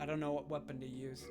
I don't know what weapon to use.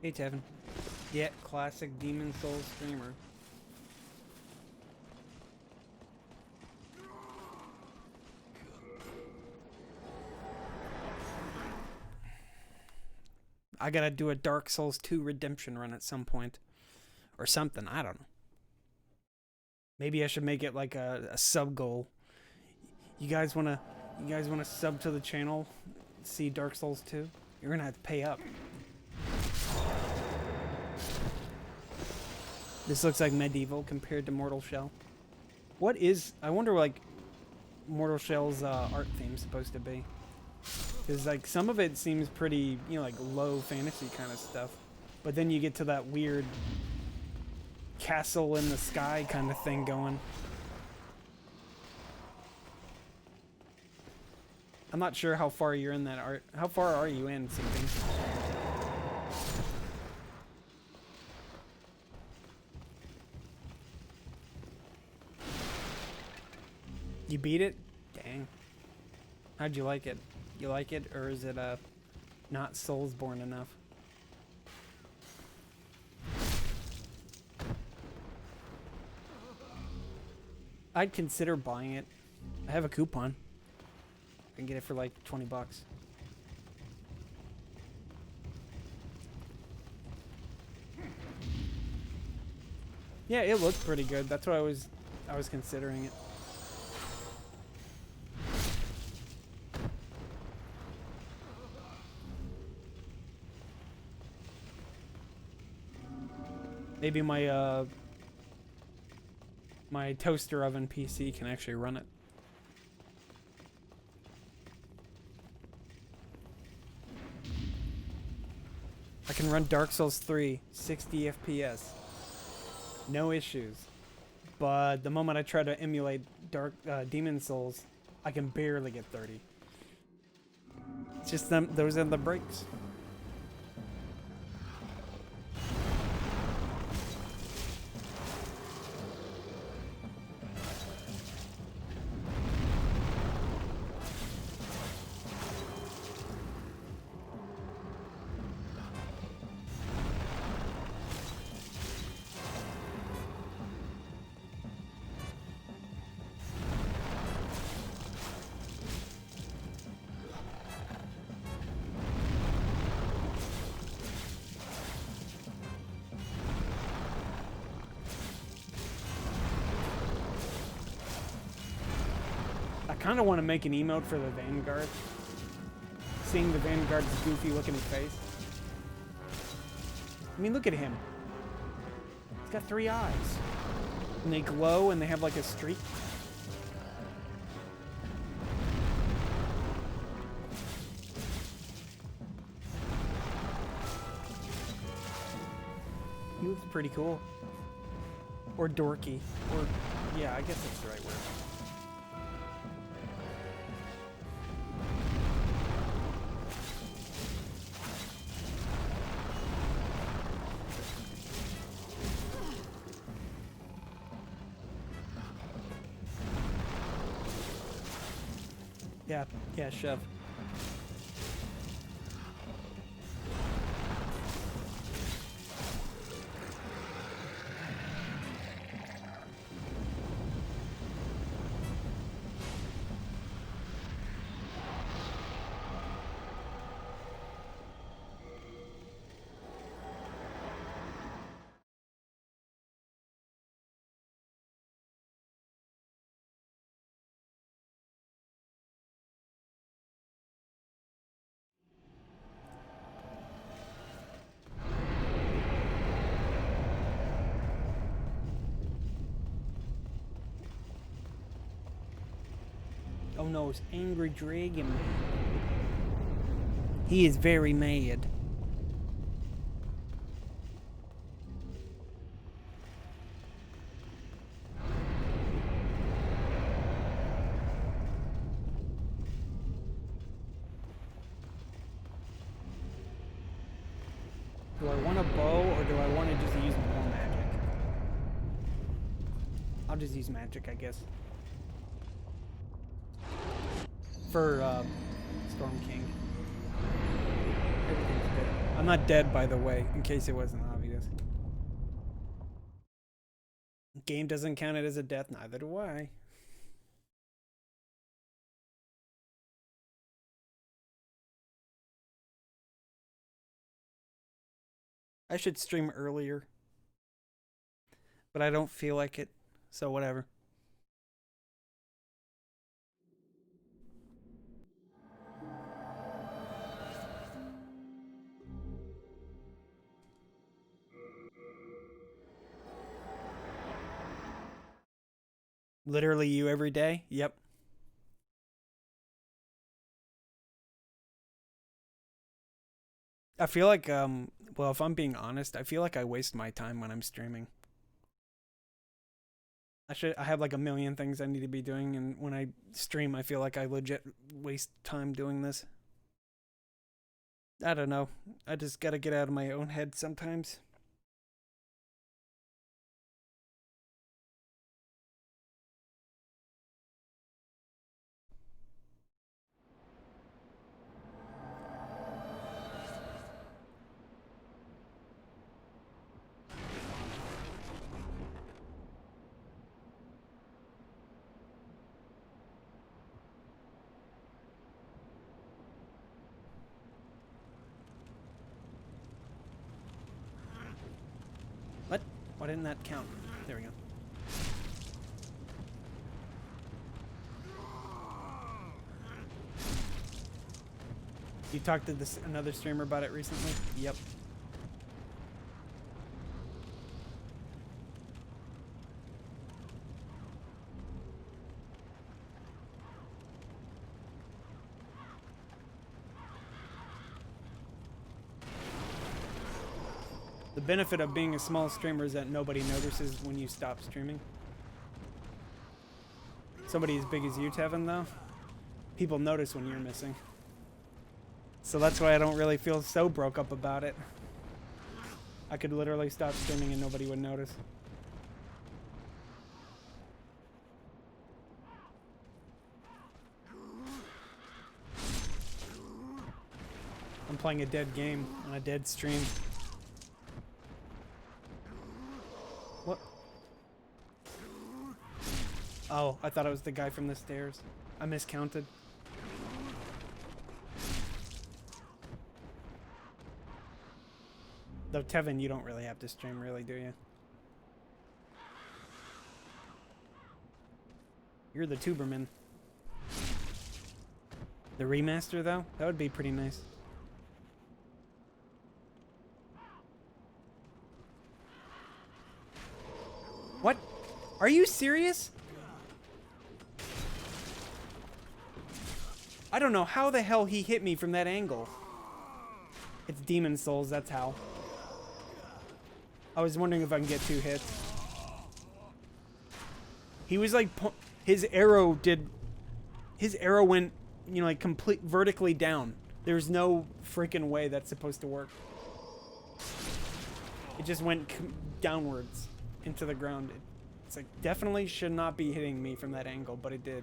Hey, Tevin. Yeah, classic Demon Souls streamer. I gotta do a Dark Souls 2 redemption run at some point. Or something, I don't know. Maybe I should make it like a sub goal. You guys wanna sub to the channel, see Dark Souls 2? You're gonna have to pay up. This looks like medieval compared to Mortal Shell. What is, I wonder like Mortal Shell's art theme supposed to be? Because like some of it seems pretty, you know, like low fantasy kind of stuff. But then you get to that weird castle in the sky kind of thing going. I'm not sure how far you're in that art. How far are you in something? You beat it? Dang. How'd you like it? You like it, or is it not Soulsborne enough? I'd consider buying it. I have a coupon. I can get it for like 20 bucks. Yeah, it looked pretty good. That's why I was considering it. Maybe my my toaster oven PC can actually run it. I can run Dark Souls 3, 60 FPS. No issues. But the moment I try to emulate Demon Souls, I can barely get 30. It's just them, those are the breaks. I kind of want to make an emote for the Vanguard. Seeing the Vanguard's goofy looking face. I mean, look at him. He's got 3 eyes. And they glow and they have like a streak. He looks pretty cool. Or dorky. Or, yeah, I guess that's the right word. Yeah, shove. Oh no, it's Angry Dragon Man. He is very mad. Do I want a bow or do I want to just use more magic? I'll just use magic, I guess. For Storm King. Everything's good. I'm not dead, by the way, in case it wasn't obvious. Game doesn't count it as a death, neither do I. I should stream earlier, but I don't feel like it, so whatever. Literally you every day? Yep. I feel like, well, if I'm being honest, I feel like I waste my time when I'm streaming. I have like a million things I need to be doing, and when I stream, I feel like I legit waste time doing this. I don't know. I just gotta get out of my own head sometimes. What? Why didn't that count? There we go. You talked to another streamer about it recently? Yep. The benefit of being a small streamer is that nobody notices when you stop streaming. Somebody as big as you, Tevin, though, people notice when you're missing. So that's why I don't really feel so broke up about it. I could literally stop streaming and nobody would notice. I'm playing a dead game on a dead stream. What? Oh, I thought it was the guy from the stairs. I miscounted. Though, Tevin, you don't really have to stream, really, do you? You're the Tuberman. The remaster, though? That would be pretty nice. What? Are you serious? I don't know how the hell he hit me from that angle. It's Demon Souls, that's how. I was wondering if I can get 2 hits. He was like, his arrow went, you know, like complete vertically down. There's no freaking way that's supposed to work. It just went downwards into the ground. It's like, definitely should not be hitting me from that angle, but it did.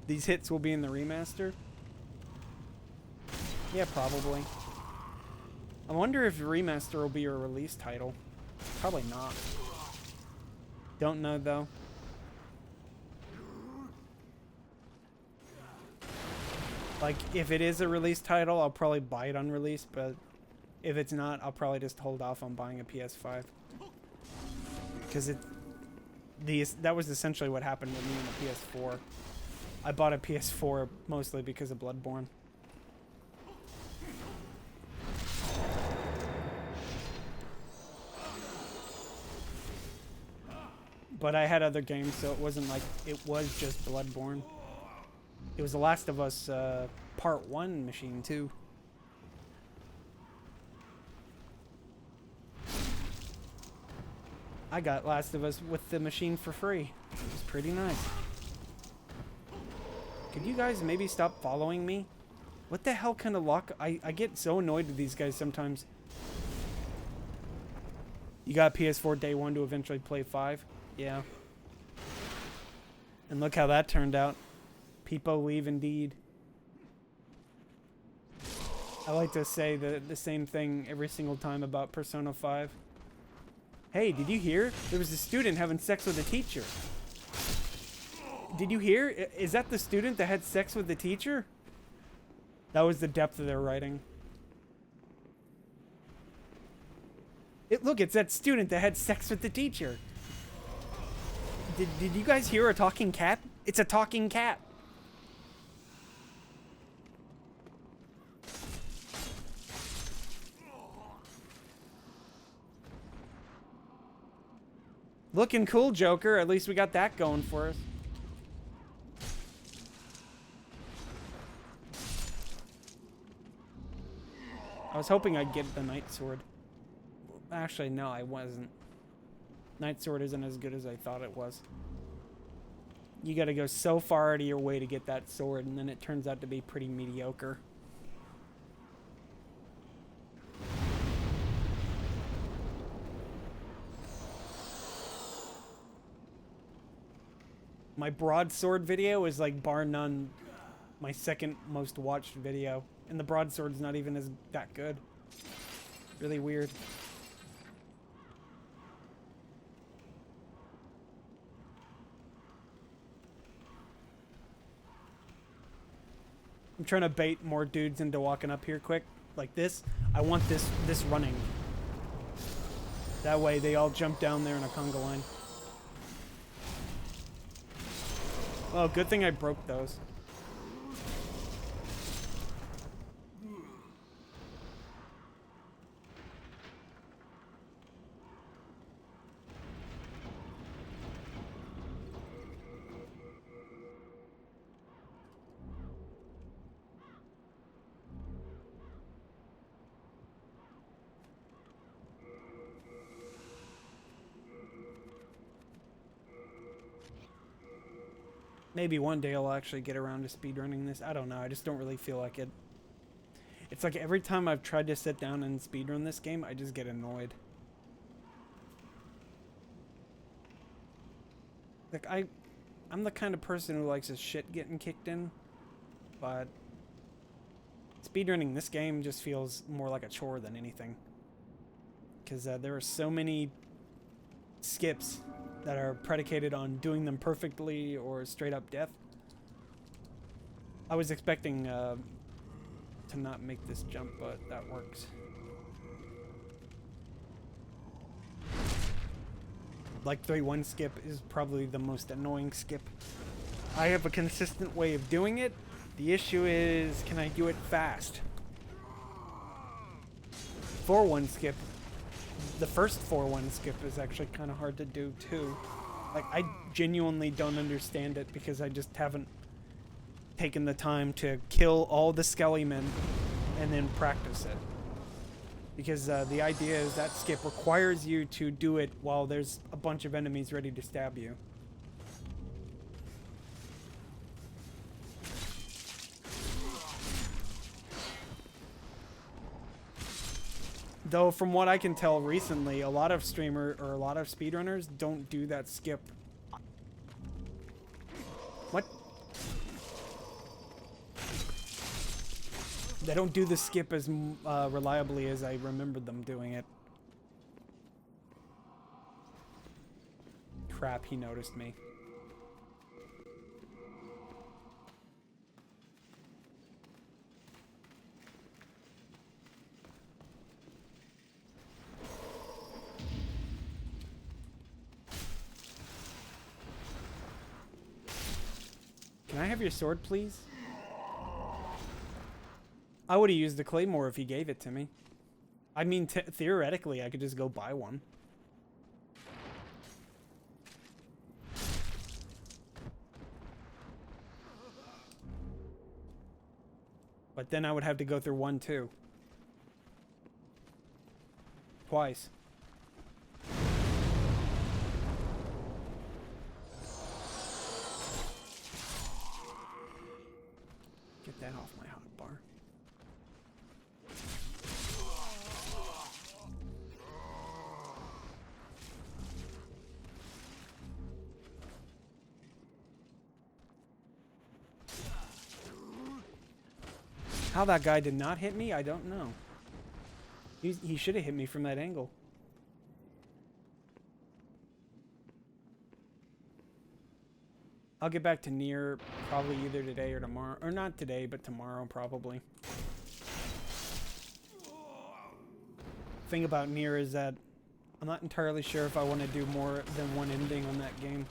These hits will be in the remaster? Yeah, probably. I wonder if remaster will be a release title. Probably not. Don't know, though. Like, if it is a release title, I'll probably buy it on release, but if it's not, I'll probably just hold off on buying a PS5. Because that was essentially what happened with me in the PS4. I bought a PS4 mostly because of Bloodborne. But I had other games, so it wasn't like it was just Bloodborne. It was The Last of Us Part 1 machine, too. I got Last of Us with the machine for free. It was pretty nice. Could you guys maybe stop following me? What the hell kind of luck? I get so annoyed with these guys sometimes. You got PS4 day one to eventually play 5? Yeah. And look how that turned out. People leave indeed. I like to say the same thing every single time about Persona 5. Hey, did you hear? There was a student having sex with a teacher. Did you hear? Is that the student that had sex with the teacher? That was the depth of their writing. Look, it's that student that had sex with the teacher. Did you guys hear a talking cat? It's a talking cat. Looking cool, Joker. At least we got that going for us. I was hoping I'd get the Night Sword. Actually, no, I wasn't. Night Sword isn't as good as I thought it was. You gotta go so far out of your way to get that sword, and then it turns out to be pretty mediocre. My broadsword video is like bar none my second most watched video, and the broadsword's not even that good. Really weird. I'm trying to bait more dudes into walking up here quick, like this. I want this running. That way they all jump down there in a conga line. Well, good thing I broke those. Maybe one day I'll actually get around to speedrunning this. I don't know. I just don't really feel like it. It's like every time I've tried to sit down and speedrun this game, I just get annoyed. Like, I'm the kind of person who likes his shit getting kicked in, but speedrunning this game just feels more like a chore than anything. Because there are so many skips that are predicated on doing them perfectly or straight up death. I was expecting to not make this jump, but that works. Like 3-1 skip is probably the most annoying skip. I have a consistent way of doing it. The issue is, can I do it fast? 4-1 skip. The first 4-1 skip is actually kind of hard to do too. Like, I genuinely don't understand it because I just haven't taken the time to kill all the Skelly men and then practice it. Because the idea is that skip requires you to do it while there's a bunch of enemies ready to stab you. Though, from what I can tell recently, a lot of speedrunners don't do that skip. What? They don't do the skip as reliably as I remember them doing it. Crap, he noticed me. Can I have your sword, please? I would have used the claymore if he gave it to me. I mean, theoretically, I could just go buy one. But then I would have to go through 1, 2. Twice. Get that off my hotbar. How that guy did not hit me, I don't know. He should have hit me from that angle. I'll get back to Nier probably either today or tomorrow. Or not today, but tomorrow probably. Thing about Nier is that I'm not entirely sure if I want to do more than one ending on that game.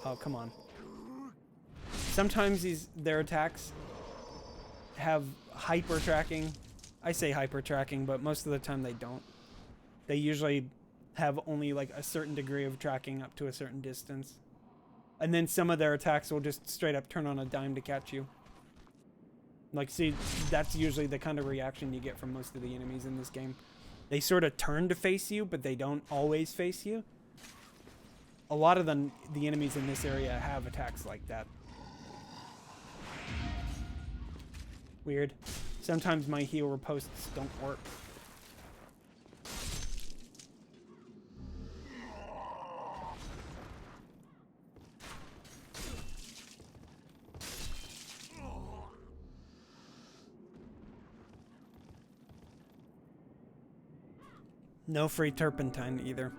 Oh, come on. Sometimes their attacks have hyper tracking. I say hyper tracking, but most of the time they don't. They usually have only like a certain degree of tracking up to a certain distance. And then some of their attacks will just straight up turn on a dime to catch you. Like, see, that's usually the kind of reaction you get from most of the enemies in this game. They sort of turn to face you, but they don't always face you. A lot of the enemies in this area have attacks like that. Weird. Sometimes my heal riposts don't work. No free turpentine either.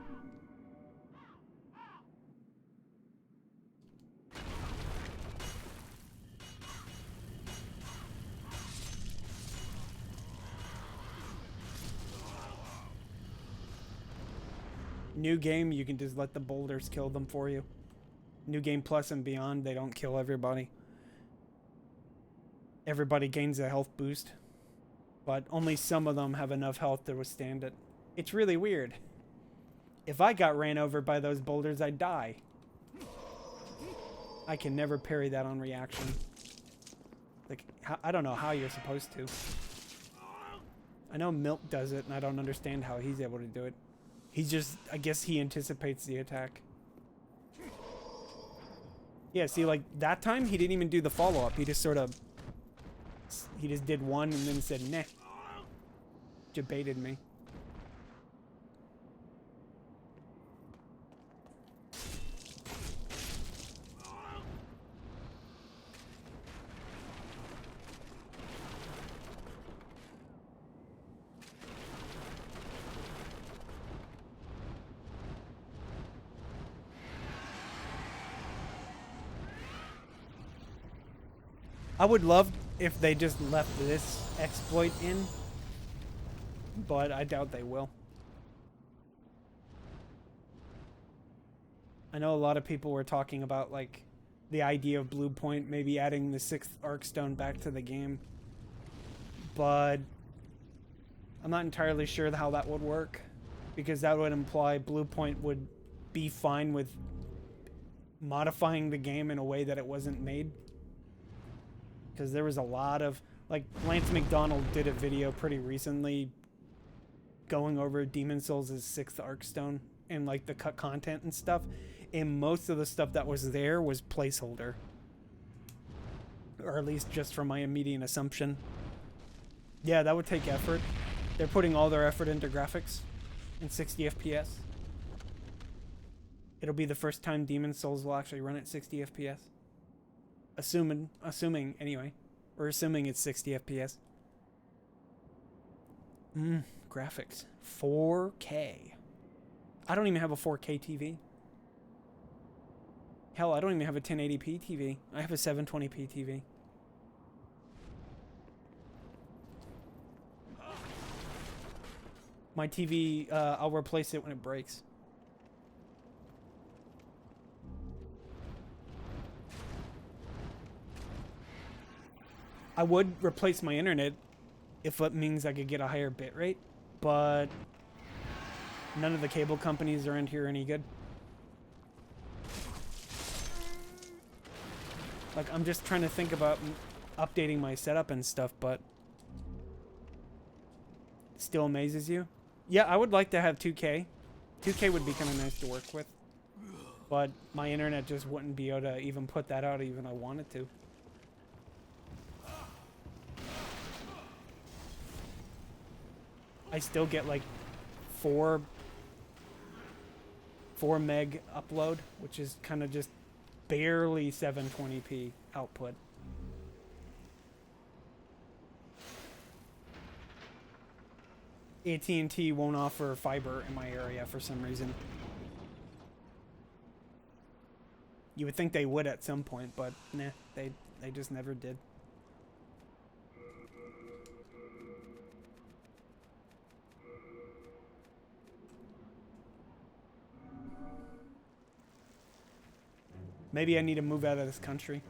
New game, you can just let the boulders kill them for you. New game plus and beyond, they don't kill everybody. Everybody gains a health boost, but only some of them have enough health to withstand it. It's really weird. If I got ran over by those boulders, I'd die. I can never parry that on reaction. Like, I don't know how you're supposed to. I know Milk does it, and I don't understand how he's able to do it. He's just, I guess he anticipates the attack. Yeah, see, like, that time, he didn't even do the follow-up. He just sort of, he just did one and then said, nah. Just baited me. I would love if they just left this exploit in, but I doubt they will. I know a lot of people were talking about, like, the idea of Blue Point maybe adding the 6th Arkstone back to the game, but I'm not entirely sure how that would work, because that would imply Blue Point would be fine with modifying the game in a way that it wasn't made. Because there was a lot of, like, Lance McDonald did a video pretty recently going over Demon Souls' 6th Arkstone and, like, the cut content and stuff. And most of the stuff that was there was placeholder. Or at least just from my immediate assumption. Yeah, that would take effort. They're putting all their effort into graphics in 60 FPS. It'll be the first time Demon Souls will actually run at 60 FPS. Assuming anyway. We're assuming it's 60 FPS. Graphics. 4K. I don't even have a 4K TV. Hell, I don't even have a 1080p TV. I have a 720p TV. My TV, I'll replace it when it breaks. I would replace my internet if it means I could get a higher bit rate, but None of the cable companies around here are any good. Like, I'm just trying to think about updating my setup and stuff, but still amazes you. Yeah, I would like to have 2K. 2K would be kind of nice to work with, but my internet just wouldn't be able to even put that out even if I wanted to. I still get like 4 meg upload, which is kind of just barely 720p output. AT&T won't offer fiber in my area for some reason. You would think they would at some point, but nah, they just never did. Maybe I need to move out of this country.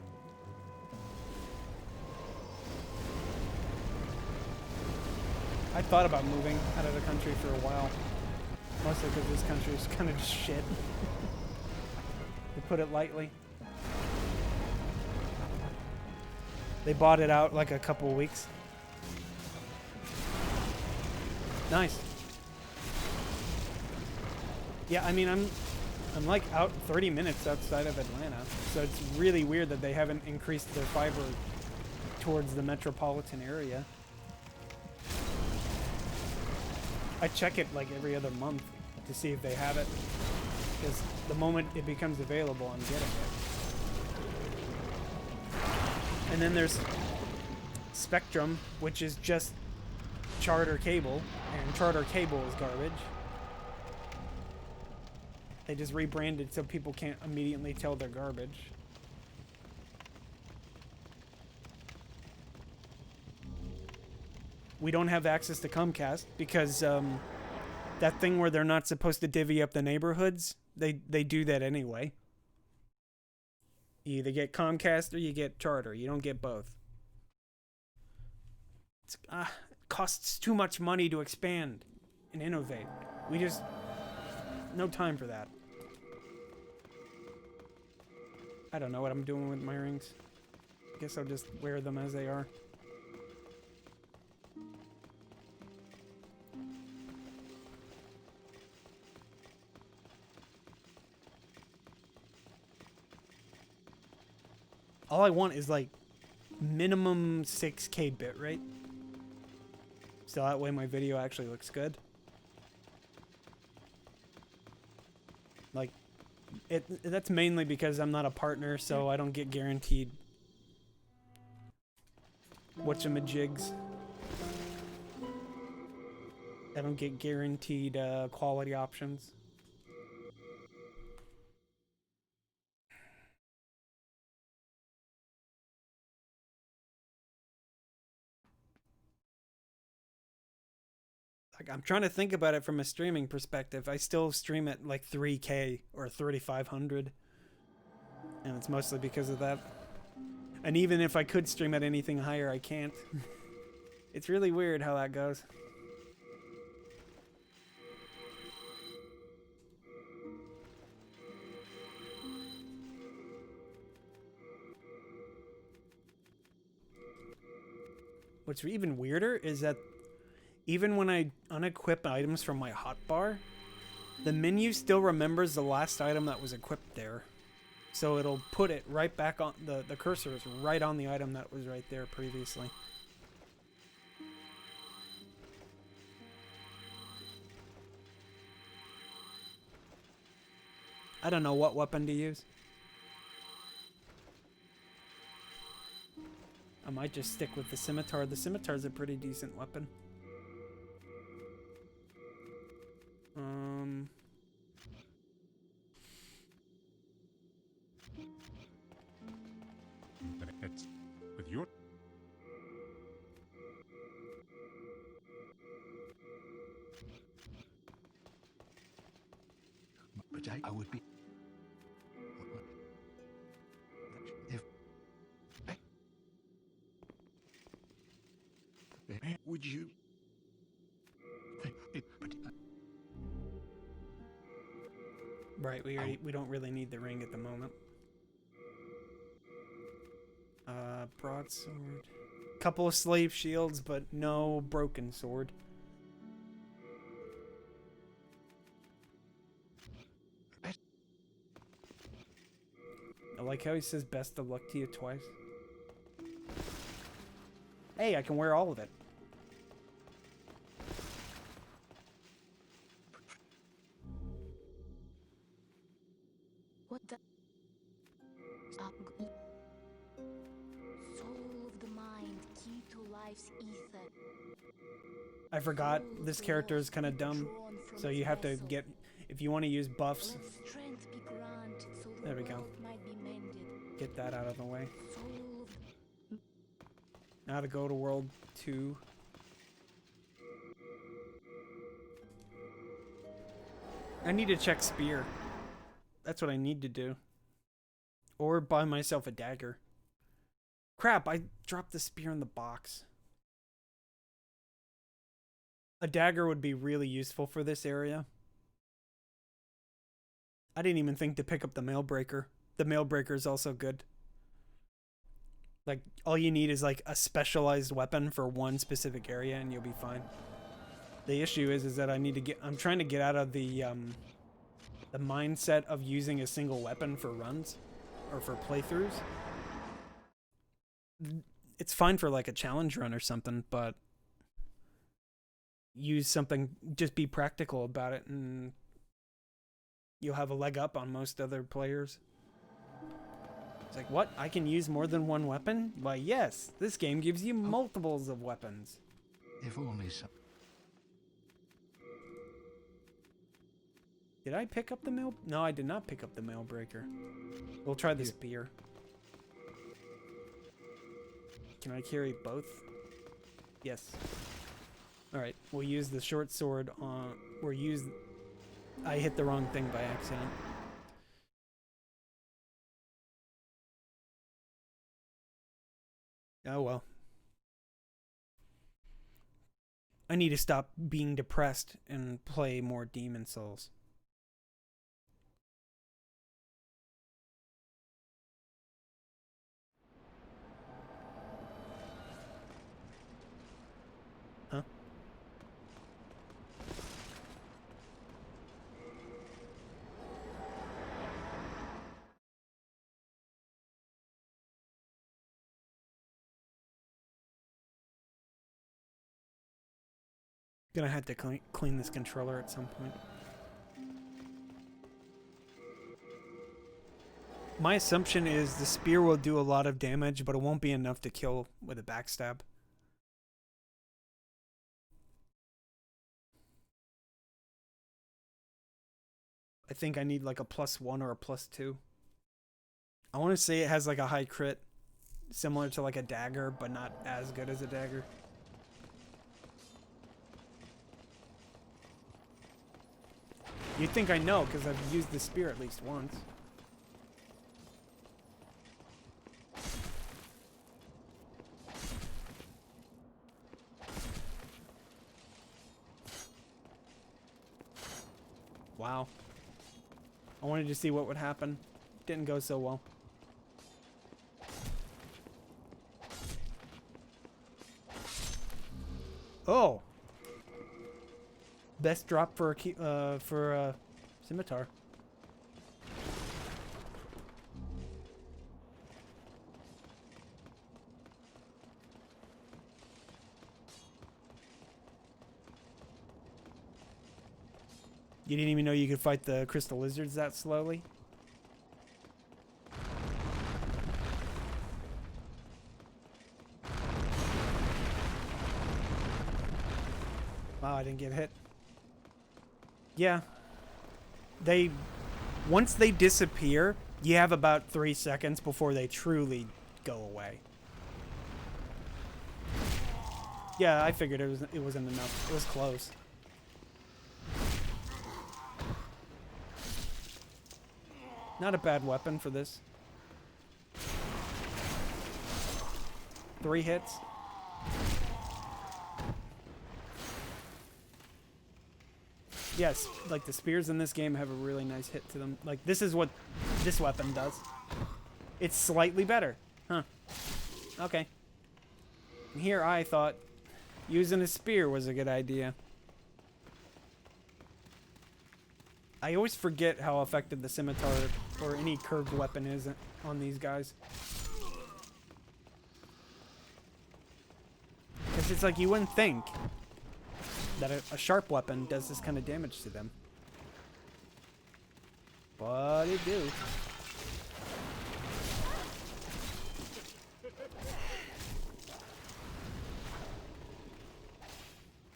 I thought about moving out of the country for a while. Mostly because this country is kind of just shit. To put it lightly. They bought it out like a couple weeks. Nice. Yeah, I mean, I'm like out 30 minutes outside of Atlanta, so it's really weird that they haven't increased their fiber towards the metropolitan area. I check it like every other month to see if they have it, because the moment it becomes available, I'm getting it. And then there's Spectrum, which is just Charter cable, and Charter cable is garbage. They just rebranded so people can't immediately tell they're garbage. We don't have access to Comcast because that thing where they're not supposed to divvy up the neighborhoods, they do that anyway. You either get Comcast or you get Charter. You don't get both. It costs too much money to expand and innovate. We just... no time for that. I don't know what I'm doing with my rings. I guess I'll just wear them as they are. All I want is like minimum 6K bitrate. So that way my video actually looks good. Like, that's mainly because I'm not a partner, so I don't get guaranteed whatchamajigs. I don't get guaranteed quality options. Like, I'm trying to think about it from a streaming perspective. I still stream at like 3K or 3500, and it's mostly because of that. And even if I could stream at anything higher, I can't. It's really weird how that goes. What's even weirder is that even when I unequip items from my hotbar, the menu still remembers the last item that was equipped there. So it'll put it right back on, the cursor is right on the item that was right there previously. I don't know what weapon to use. I might just stick with the Scimitar. The Scimitar's a pretty decent weapon. It's with your... But I would be... If... Would you... But... Right, we don't really need the ring at the moment. Broadsword. Couple of slave shields, but no broken sword. I like how he says best of luck to you twice. Hey, I can wear all of it. What the? Soul of the mind, key to life's ether. I forgot this character is kind of dumb, so you have to get, if you want to use buffs. Let strength be granted so the There we go. world might be mended. Get that out of the way. Soul of Now to go to World 2. I need to check spear. That's what I need to do. Or buy myself a dagger. Crap, I dropped the spear in the box. A dagger would be really useful for this area. I didn't even think to pick up the mailbreaker. The mailbreaker is also good. Like, all you need is like a specialized weapon for one specific area and you'll be fine. The issue is that I'm trying to get out of the mindset of using a single weapon for runs or for playthroughs. It's fine for like a challenge run or something, but use something, just be practical about it and you'll have a leg up on most other players. It's like, what? I can use more than one weapon? Why, yes, this game gives you multiples of weapons. If only some. Did I pick up the mail? No, I did not pick up the mailbreaker. We'll try the spear. Can I carry both? Yes. Alright, we'll use the short sword on... I hit the wrong thing by accident. Oh well. I need to stop being depressed and play more Demon Souls. Huh? Gonna have to clean this controller at some point. My assumption is the spear will do a lot of damage, but it won't be enough to kill with a backstab. I think I need like a +1 or a +2. I want to say it has like a high crit, similar to like a dagger, but not as good as a dagger. You'd think I know, because I've used the spear at least once. Wow. I wanted to see what would happen. Didn't go so well. Oh! Best drop for a scimitar. You didn't even know you could fight the crystal lizards that slowly? Wow, I didn't get hit. Yeah. Once they disappear, you have about 3 seconds before they truly go away. Yeah, I figured it wasn't enough. It was close. Not a bad weapon for this. 3 hits. Yes, like the spears in this game have a really nice hit to them. Like this is what this weapon does. It's slightly better. Huh. Okay. Here I thought using a spear was a good idea. I always forget how effective the scimitar or any curved weapon is on these guys. Because it's like you wouldn't think that a sharp weapon does this kind of damage to them. But it do.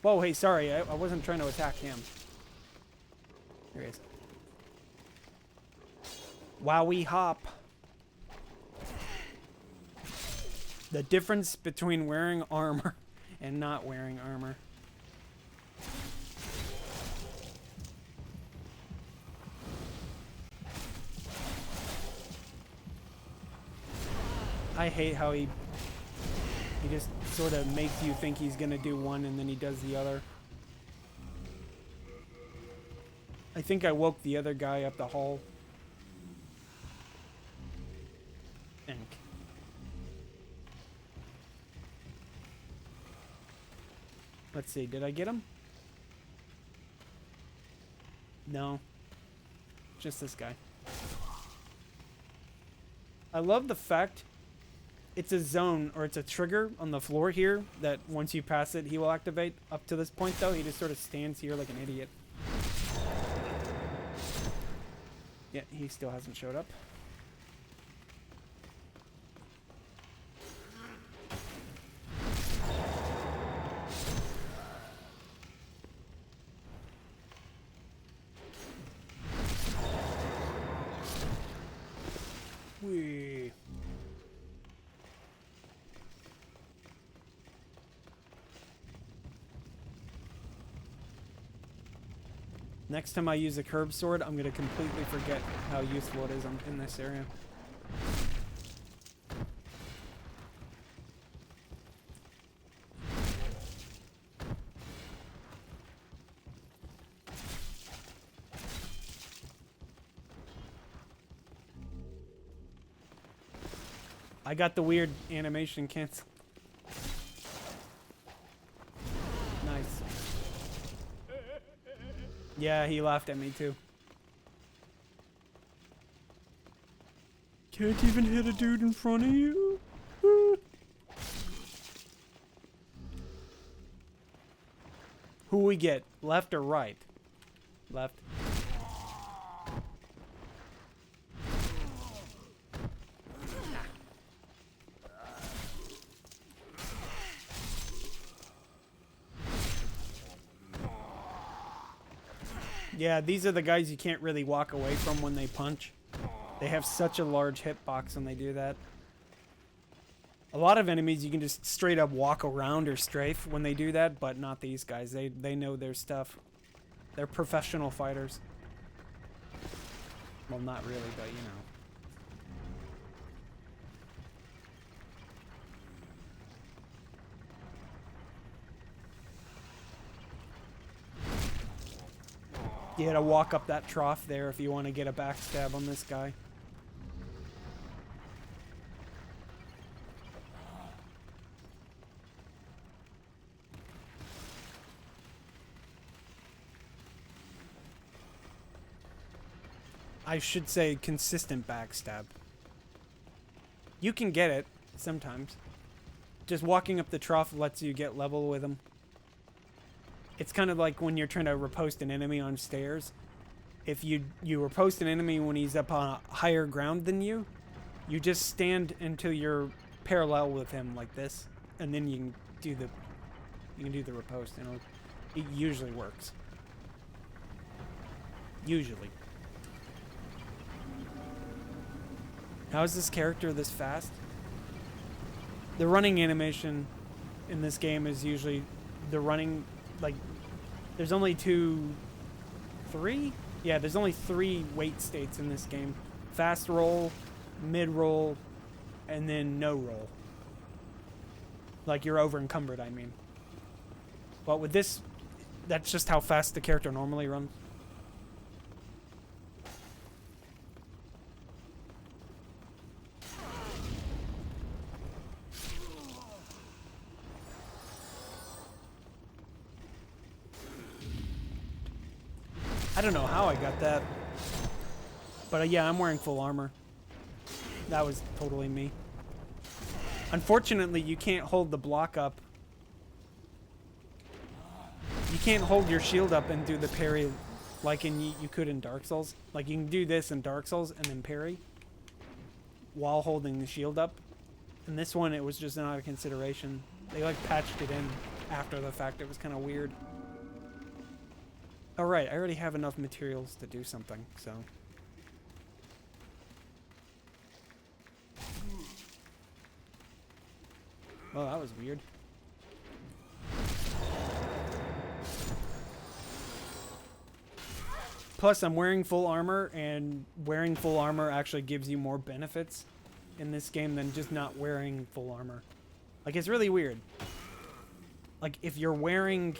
Whoa, hey, sorry, I wasn't trying to attack him. There he is. Wowie hop. The difference between wearing armor and not wearing armor. I hate how he just sort of makes you think he's gonna do one and then he does the other. I think I woke the other guy up the hall. Think. Let's see, did I get him? No. Just this guy. I love the fact it's a zone, or it's a trigger on the floor here, that once you pass it, he will activate. Up to this point, though, he just sort of stands here like an idiot. Yeah, he still hasn't showed up. Whee. Next time I use a curved sword, I'm going to completely forget how useful it is in this area. I got the weird animation cancel. Nice. Yeah, he laughed at me too. Can't even hit a dude in front of you. Who we get? Left or right? Left. Yeah, these are the guys you can't really walk away from when they punch. They have such a large hitbox when they do that. A lot of enemies you can just straight up walk around or strafe when they do that, but not these guys. They know their stuff. They're professional fighters. Well, not really, but you know. You gotta walk up that trough there if you want to get a backstab on this guy. I should say consistent backstab. You can get it sometimes. Just walking up the trough lets you get level with him. It's kind of like when you're trying to riposte an enemy on stairs. If you riposte an enemy when he's up on a higher ground than you, you just stand until you're parallel with him like this, and then you can do the riposte, and it usually works. Usually. How is this character this fast? The running animation in this game is usually the running, like, there's only three? Yeah, there's only 3 weight states in this game. Fast roll, mid roll, and then no roll. Like you're over encumbered, I mean. But with this that's just how fast the character normally runs. I don't know how I got that. But yeah, I'm wearing full armor. That was totally me. Unfortunately, you can't hold the block up. You can't hold your shield up and do the parry like you could in Dark Souls. Like, you can do this in Dark Souls and then parry while holding the shield up. In this one, it was just not a consideration. They, like, patched it in after the fact. It was kind of weird. Alright, I already have enough materials to do something, so... Oh, that was weird. Plus, I'm wearing full armor, and wearing full armor actually gives you more benefits in this game than just not wearing full armor. Like, it's really weird. Like, if you're wearing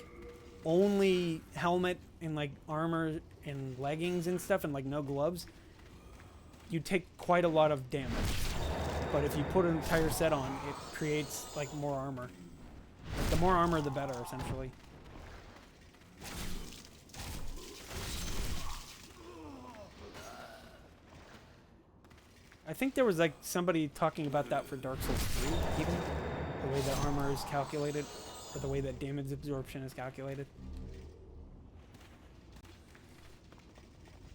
only helmet and, like, armor and leggings and stuff and, like, no gloves, you take quite a lot of damage. But if you put an entire set on, it creates, like, more armor. Like, the more armor, the better, essentially. I think there was, like, somebody talking about that for Dark Souls 3, even. The way that armor is calculated, or the way that damage absorption is calculated.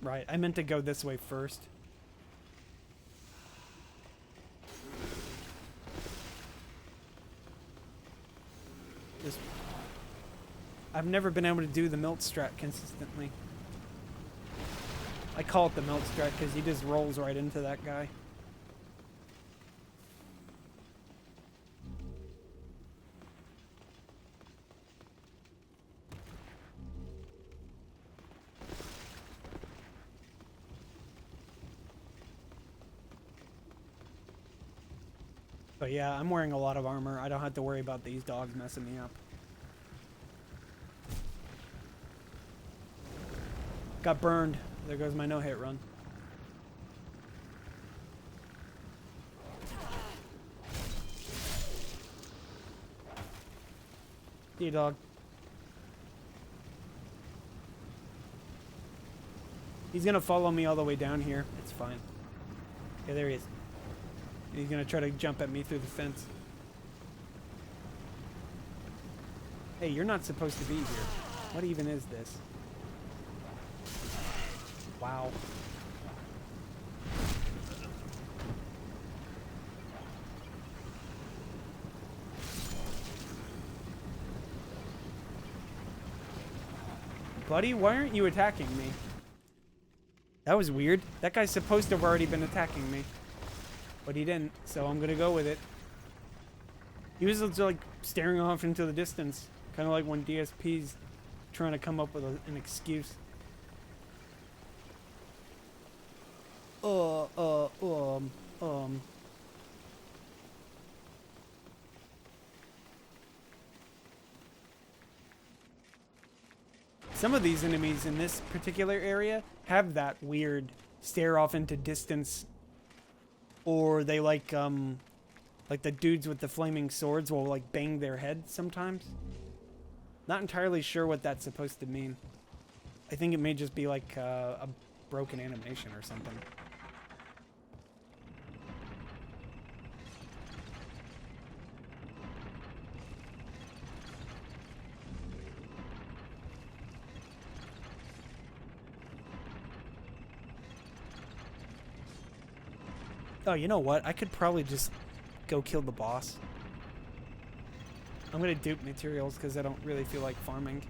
Right, I meant to go this way first. I've never been able to do the melt strat consistently. I call it the melt strat because he just rolls right into that guy. But yeah, I'm wearing a lot of armor. I don't have to worry about these dogs messing me up. Got burned. There goes my no-hit run. See you, dog. He's gonna follow me all the way down here. It's fine. Okay, there he is. He's gonna try to jump at me through the fence. Hey, you're not supposed to be here. What even is this? Wow. Buddy, why aren't you attacking me? That was weird. That guy's supposed to have already been attacking me. But he didn't, so I'm gonna go with it. He was just like staring off into the distance. Kind of like when DSP's trying to come up with an excuse. Some of these enemies in this particular area have that weird stare off into distance, or they like the dudes with the flaming swords will like bang their head sometimes. Not entirely sure what that's supposed to mean. I think it may just be like a broken animation or something. Oh, you know what? I could probably just go kill the boss. I'm gonna dupe materials because I don't really feel like farming.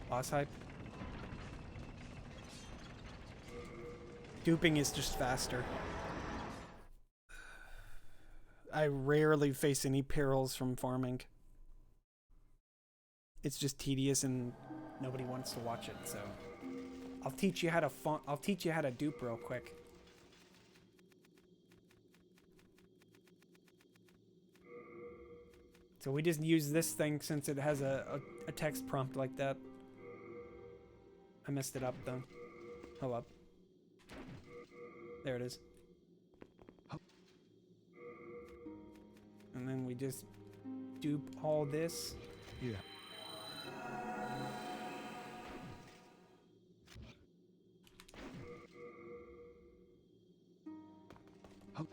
Boss hype. Duping is just faster. I rarely face any perils from farming. It's just tedious and nobody wants to watch it, so I'll teach you how to dupe real quick. So we just use this thing since it has a text prompt like that. I messed it up though. Hold up. There it is. And then we just dupe all this. Yeah. Oh,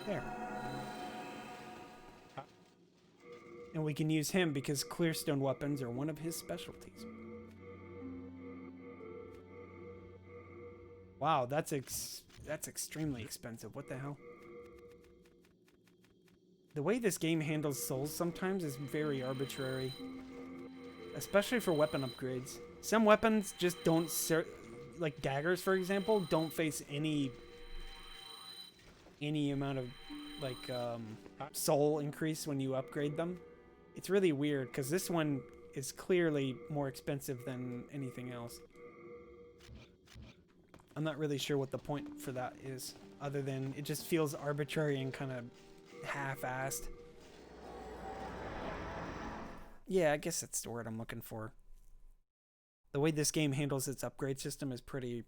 There. And we can use him because clearstone weapons are one of his specialties. Wow, that's extremely expensive. What the hell? The way this game handles souls sometimes is very arbitrary. Especially for weapon upgrades. Some weapons just don't like daggers, for example, don't face any amount of like soul increase when you upgrade them. It's really weird because this one is clearly more expensive than anything else. I'm not really sure what the point for that is, other than it just feels arbitrary and kind of half-assed. Yeah, I guess that's the word I'm looking for. The way this game handles its upgrade system is pretty...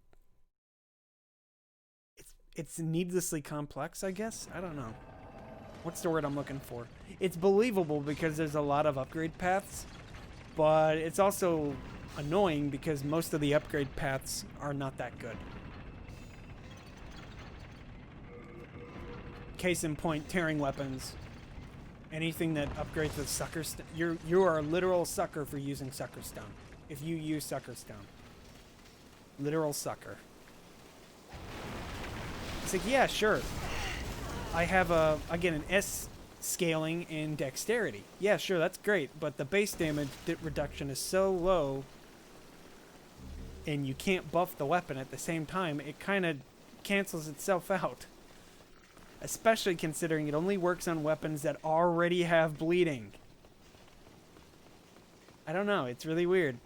It's needlessly complex, I guess? I don't know. What's the word I'm looking for? It's believable because there's a lot of upgrade paths, but it's also annoying because most of the upgrade paths are not that good. Case in point, tearing weapons. Anything that upgrades with sucker stone. You are a literal sucker for using sucker stone. If you use sucker stone. Literal sucker. It's like, yeah, sure. I have again, an S scaling in dexterity. Yeah, sure, that's great, but the base damage reduction is so low and you can't buff the weapon at the same time, it kind of cancels itself out. Especially considering it only works on weapons that already have bleeding. I don't know, it's really weird.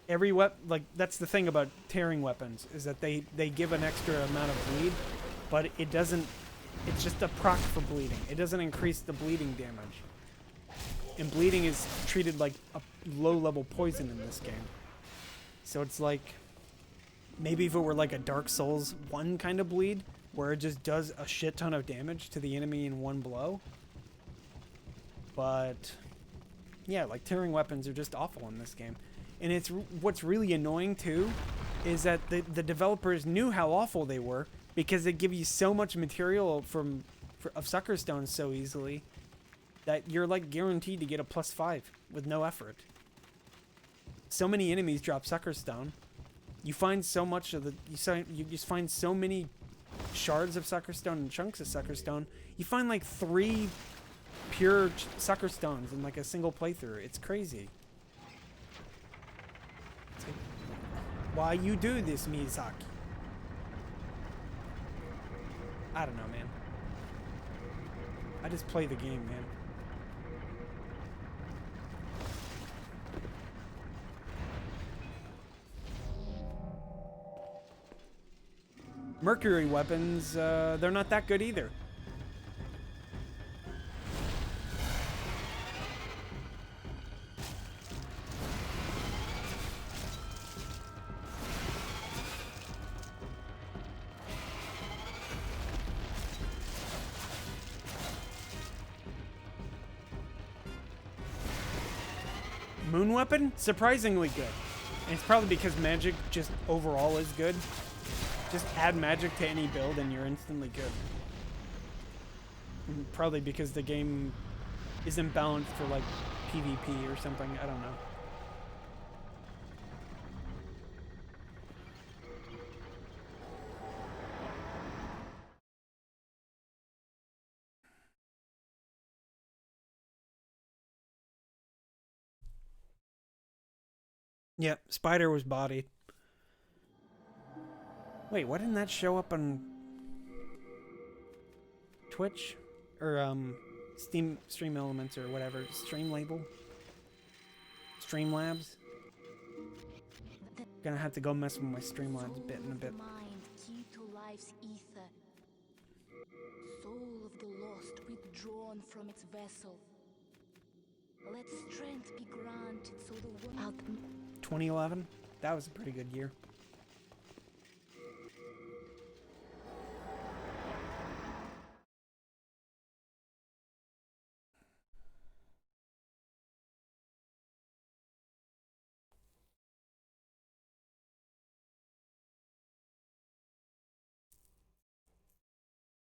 Every like, that's the thing about tearing weapons, is that they give an extra amount of bleed, but it doesn't, it's just a proc for bleeding. It doesn't increase the bleeding damage. And bleeding is treated like a low-level poison in this game. So it's like, maybe if it were like a Dark Souls 1 kind of bleed, where it just does a shit ton of damage to the enemy in one blow. But, yeah, like tearing weapons are just awful in this game. And it's what's really annoying too is that the developers knew how awful they were because they give you so much material of sucker stones so easily that you're like guaranteed to get a +5 with no effort. So many enemies drop sucker stone. You find so much of you just find so many shards of sucker stone and chunks of sucker stone. You find like 3 pure sucker stones in like a single playthrough. It's crazy. It's like, why you do this, Miyazaki? I don't know, man. I just play the game, man. Mercury weapons, they're not that good either. Moon weapon? Surprisingly good. And it's probably because magic just overall is good. Just add magic to any build and you're instantly good. And probably because the game isn't balanced for like PvP or something, I don't know. Yep, Spider was bodied. Wait, why didn't that show up on Twitch? Or, Stream Elements or whatever. Stream Label? Streamlabs? Gonna have to go mess with my Streamlabs bit in a bit. Mind, key to life's ether. drawn from its vessel. Let strength be granted so the one out 2011? That was a pretty good year.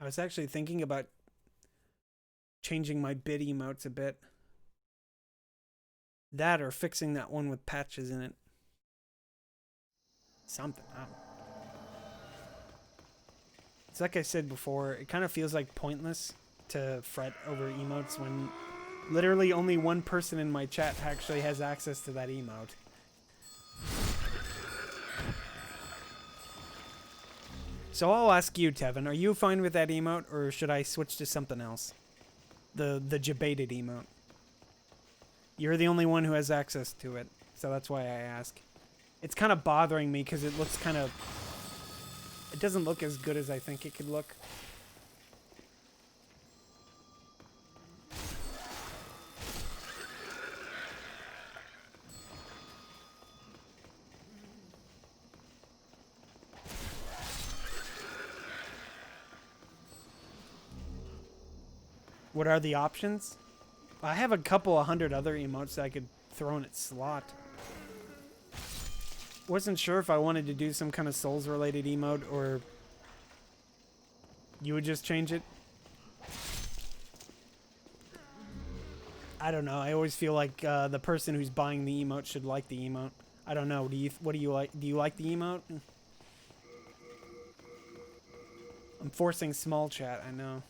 I was actually thinking about changing my bid emotes a bit. That or fixing that one with patches in it. Something. I don't know. It's like I said before, it kind of feels like pointless to fret over emotes when literally only one person in my chat actually has access to that emote. So I'll ask you, Tevin, are you fine with that emote, or should I switch to something else? The debated emote. You're the only one who has access to it, so that's why I ask. It's kind of bothering me because it looks kind of... It doesn't look as good as I think it could look. What are the options? I have a couple 100 other emotes that I could throw in its slot. Wasn't sure if I wanted to do some kind of Souls-related emote or you would just change it. I don't know. I always feel like the person who's buying the emote should like the emote. I don't know. What do you like? Do you like the emote? I'm forcing small chat, I know.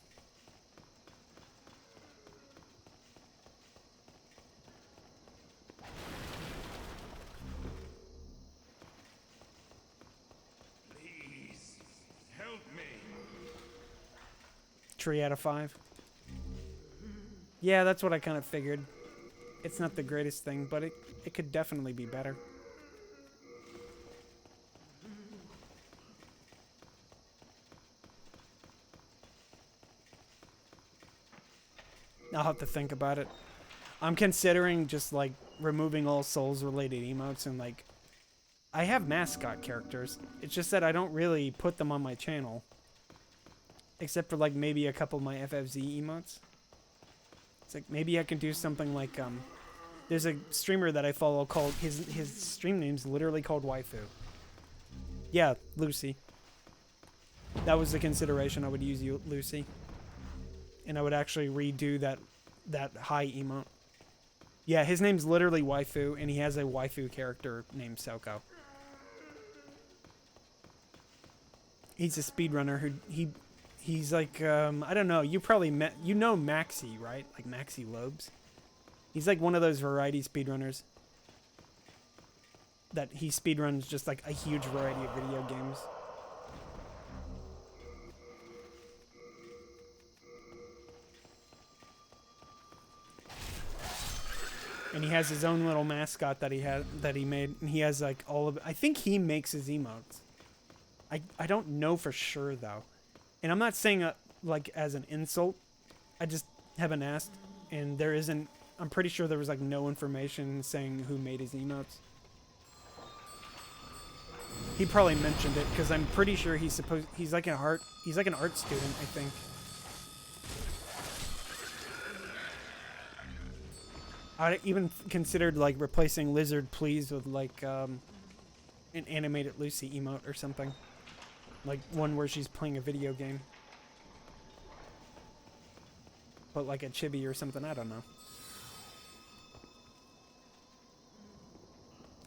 Please, help me. 3 out of 5. Yeah, that's what I kind of figured. It's not the greatest thing, but it could definitely be better. I'll have to think about it. I'm considering just like removing all Souls related emotes and like I have mascot characters. It's just that I don't really put them on my channel. Except for like maybe a couple of my FFZ emotes. It's like maybe I can do something like there's a streamer that I follow called his stream name's literally called Waifu. Yeah, Lucy. That was the consideration. I would use Lucy. And I would actually redo that high emote. Yeah, his name's literally Waifu, and he has a waifu character named Soko. He's a speedrunner who he's like I don't know, you probably met Maxi, right? Like Maxi Lobes. He's like one of those variety speedrunners. That he speedruns just like a huge variety of video games. And he has his own little mascot that he made, and he has like all of it. I think he makes his emotes. I don't know for sure though. And I'm not saying like as an insult. I just haven't asked, and there isn't. I'm pretty sure there was like no information saying who made his emotes. He probably mentioned it because I'm pretty sure he's like an art student, I think. I even considered like replacing Lizard Please with like an animated Lucy emote or something. Like one where she's playing a video game. But like a chibi or something, I don't know.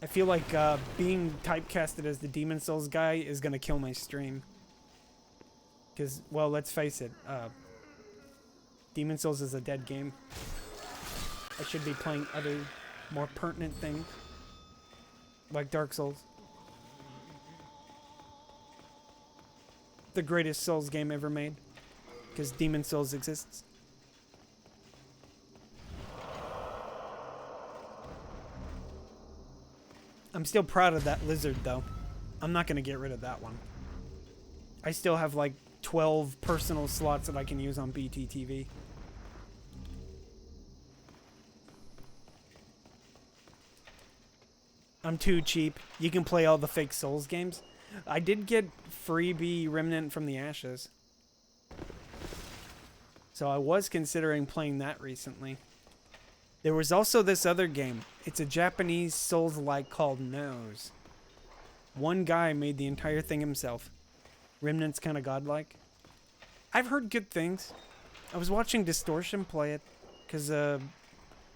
I feel like being typecasted as the Demon Souls guy is gonna kill my stream. Because, well, let's face it, Demon Souls is a dead game. I should be playing other, more pertinent things. Like Dark Souls. The greatest Souls game ever made. Because Demon Souls exists. I'm still proud of that lizard, though. I'm not going to get rid of that one. I still have, like, 12 personal slots that I can use on BTTV. I'm too cheap. You can play all the fake Souls games. I did get freebie Remnant from the Ashes. So I was considering playing that recently. There was also this other game. It's a Japanese Souls-like called Nose. One guy made the entire thing himself. Remnant's kind of godlike. I've heard good things. I was watching Distortion play it because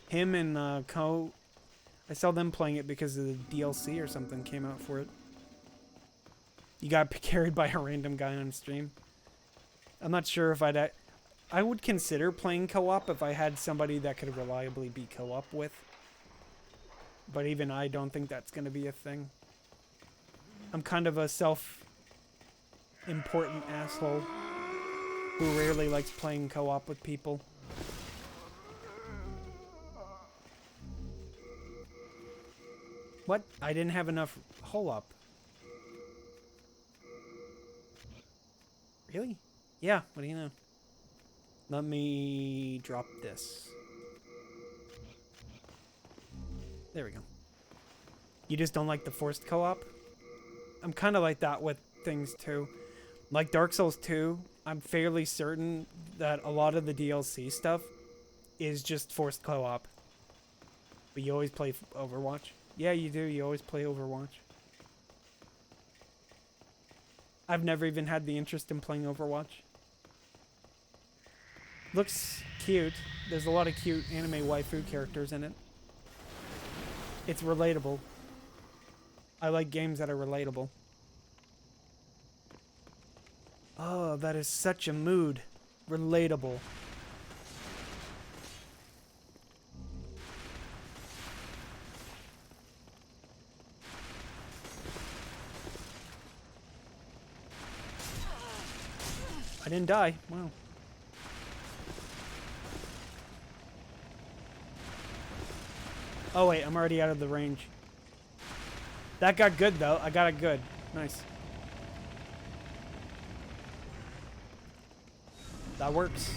him and Ko, I saw them playing it because the DLC or something came out for it. You got carried by a random guy on stream. I'm not sure if I would consider playing co-op if I had somebody that could reliably be co-op with. But even I don't think that's going to be a thing. I'm kind of a self-important asshole who rarely likes playing co-op with people. What? I didn't have enough hole up. Really? Yeah, what do you know? Let me drop this. There we go. You just don't like the forced co-op? I'm kind of like that with things too. Like Dark Souls 2, I'm fairly certain that a lot of the DLC stuff is just forced co-op. But you always play Overwatch. Yeah, you do. You always play Overwatch. I've never even had the interest in playing Overwatch. Looks cute. There's a lot of cute anime waifu characters in it. It's relatable. I like games that are relatable. Oh, that is such a mood. Relatable. I didn't die. Wow. Oh wait, I'm already out of the range. That got good though. I got it good. Nice. That works.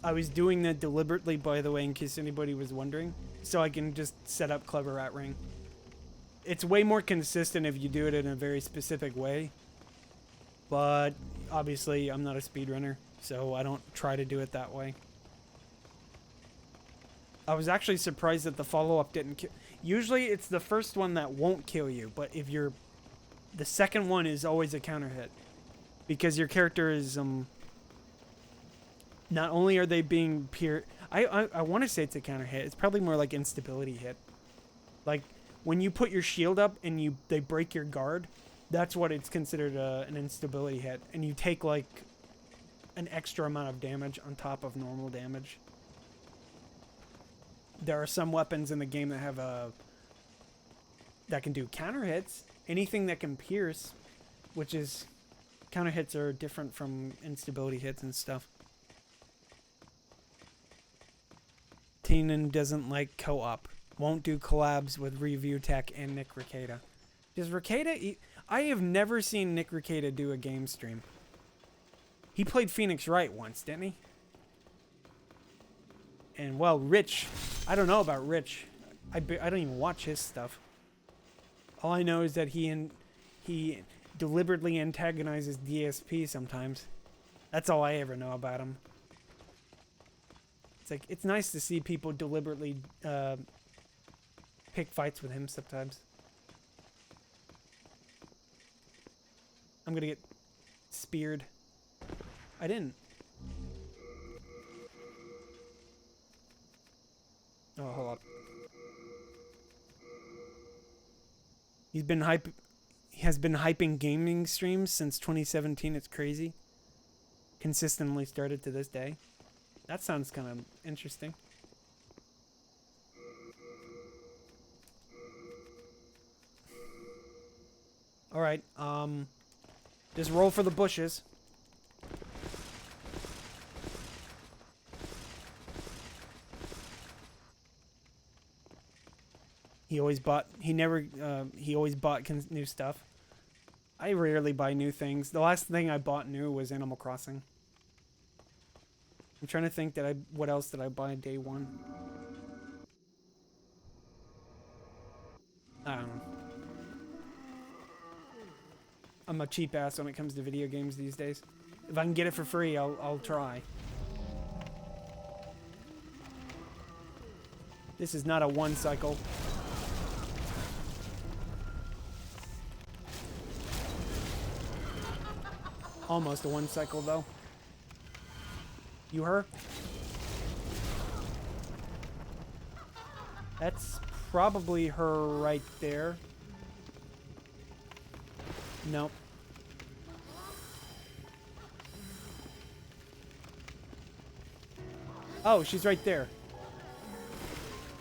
I was doing that deliberately, by the way, in case anybody was wondering. So I can just set up Clever Rat Ring. It's way more consistent if you do it in a very specific way. But obviously, I'm not a speedrunner, so I don't try to do it that way. I was actually surprised that the follow-up didn't kill. Usually, it's the first one that won't kill you, but if you're... The second one is always a counter hit. Because your character is, not only are they being I want to say it's a counter hit. It's probably more like instability hit. Like, when you put your shield up and they break your guard, that's what it's considered an instability hit. And you take, like, an extra amount of damage on top of normal damage. There are some weapons in the game that have that can do counter hits. Anything that can pierce, which is... Counter hits are different from instability hits and stuff. Teenan doesn't like co-op. Won't do collabs with Review Tech and Nick Rekieta. Does Rekieta... I have never seen Nick Rekieta do a game stream. He played Phoenix Wright once, didn't he? And, well, Rich. I don't know about Rich. I don't even watch his stuff. All I know is that he deliberately antagonizes DSP sometimes. That's all I ever know about him. It's like, it's nice to see people deliberately pick fights with him sometimes. I'm gonna get speared. I didn't. Oh, hold up. He has been hyping gaming streams since 2017. It's crazy. Consistently started to this day. That sounds kind of interesting. All right. Just roll for the bushes. He always bought new stuff. I rarely buy new things. The last thing I bought new was Animal Crossing. I'm trying to think what else did I buy day one? I don't know. I'm a cheap ass when it comes to video games these days. If I can get it for free, I'll try. This is not a one cycle. Almost a one cycle though. You her? That's probably her right there. Nope. Oh, she's right there.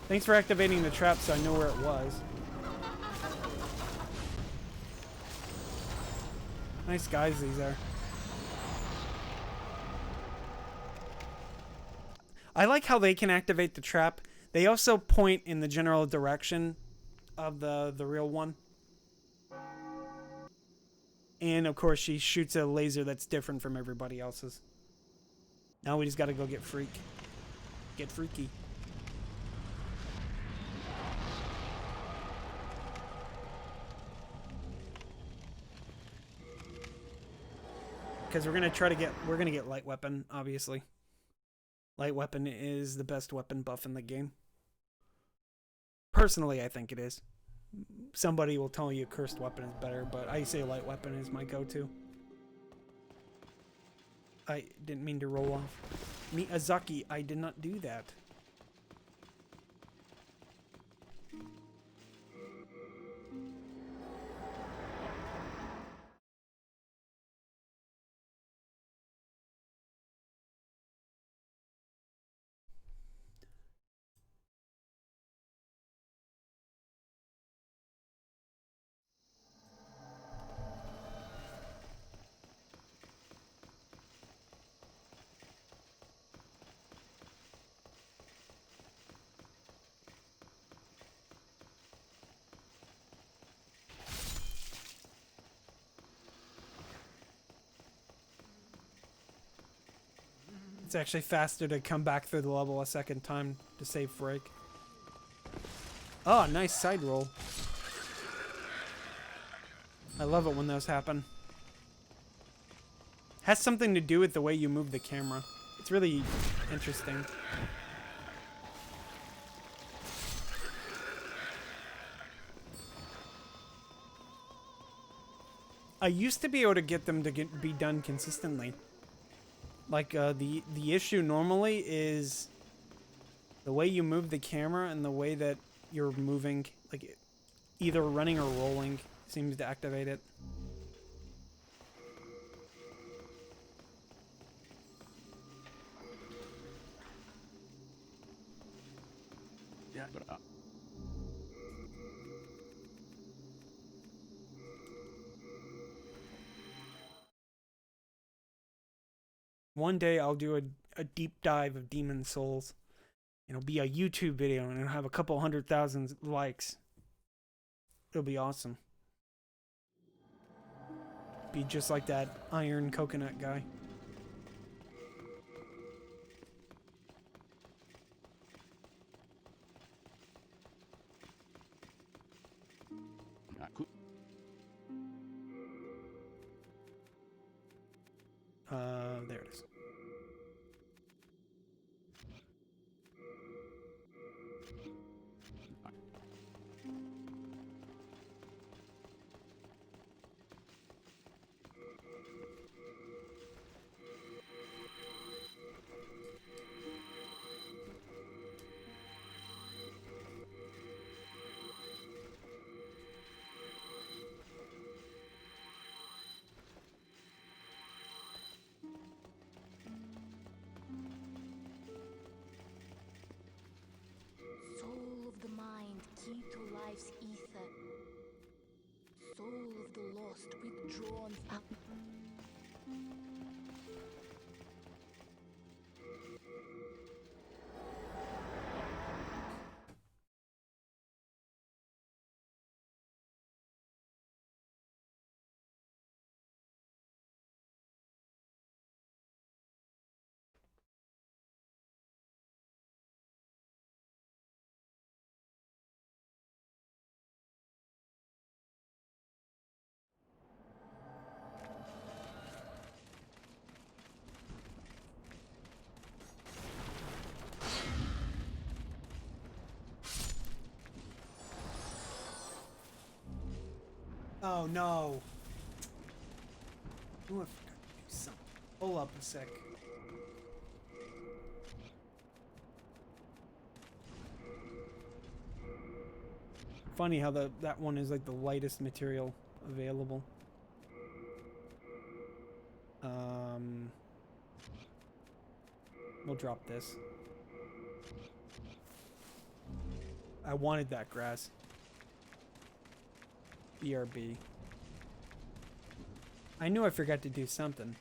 Thanks for activating the trap so I know where it was. Nice guys these are. I like how they can activate the trap. They also point in the general direction of the real one. And of course she shoots a laser that's different from everybody else's. Now we just gotta go get freak. Get freaky. Because we're gonna get light weapon, obviously. Light weapon is the best weapon buff in the game. Personally, I think it is. Somebody will tell you cursed weapon is better, but I say light weapon is my go-to. I didn't mean to roll off. Miyazaki, I did not do that. It's actually faster to come back through the level a second time to save break. Oh, nice side roll. I love it when those happen. Has something to do with the way you move the camera. It's really interesting. I used to be able to get them to be done consistently. Like, the issue normally is the way you move the camera and the way that you're moving, like, either running or rolling seems to activate it. Yeah, but One day I'll do a deep dive of Demon Souls. It'll be a YouTube video and it'll have a couple 100,000 likes. It'll be awesome. Be just like that iron coconut guy. I could. There it is. Soul of the mind, key to life's ether. Soul of the lost, withdrawn up. Oh no. Oh, I forgot to do something. Hold up a sec. Funny how that one is like the lightest material available. We'll drop this. I wanted that grass. BRB. I knew I forgot to do something.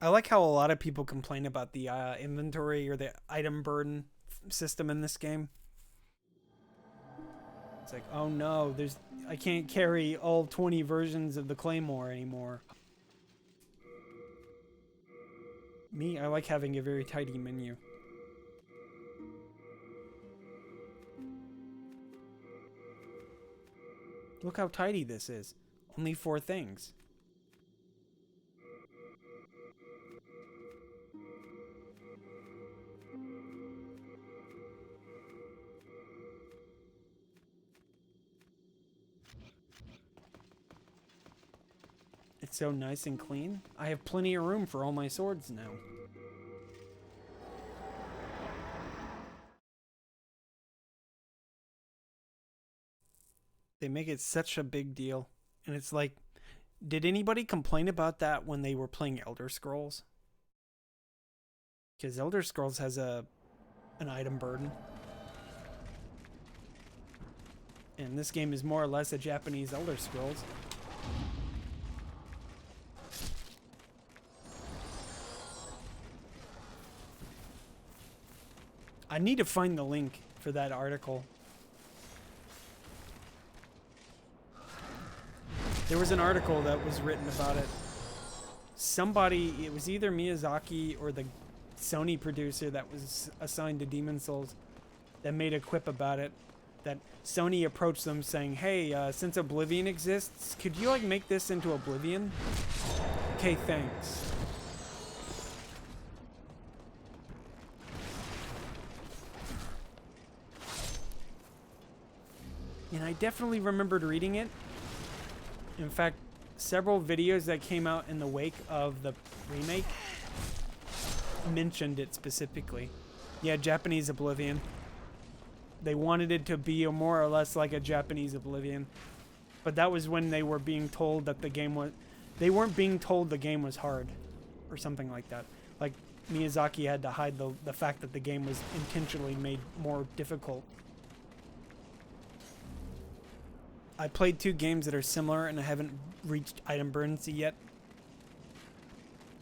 I like how a lot of people complain about the inventory or the item burden system in this game. It's like, oh no, I can't carry all 20 versions of the Claymore anymore. Me, I like having a very tidy menu. Look how tidy this is. Only 4 things. It's so nice and clean. I have plenty of room for all my swords now. They make it such a big deal. And it's like, did anybody complain about that when they were playing Elder Scrolls? Because Elder Scrolls has an item burden. And this game is more or less a Japanese Elder Scrolls. I need to find the link for that article. There was an article that was written about it. Somebody, it was either Miyazaki or the Sony producer that was assigned to Demon Souls, that made a quip about it. That Sony approached them saying, hey, since Oblivion exists, could you like make this into Oblivion? Okay, thanks. And I definitely remembered reading it. In fact, several videos that came out in the wake of the remake mentioned it specifically. Yeah, Japanese Oblivion. They wanted it to be more or less like a Japanese Oblivion. But that was when they were being told that the game was... They weren't being told the game was hard. Or something like that. Like, Miyazaki had to hide the fact that the game was intentionally made more difficult. I played 2 games that are similar, and I haven't reached item burdens yet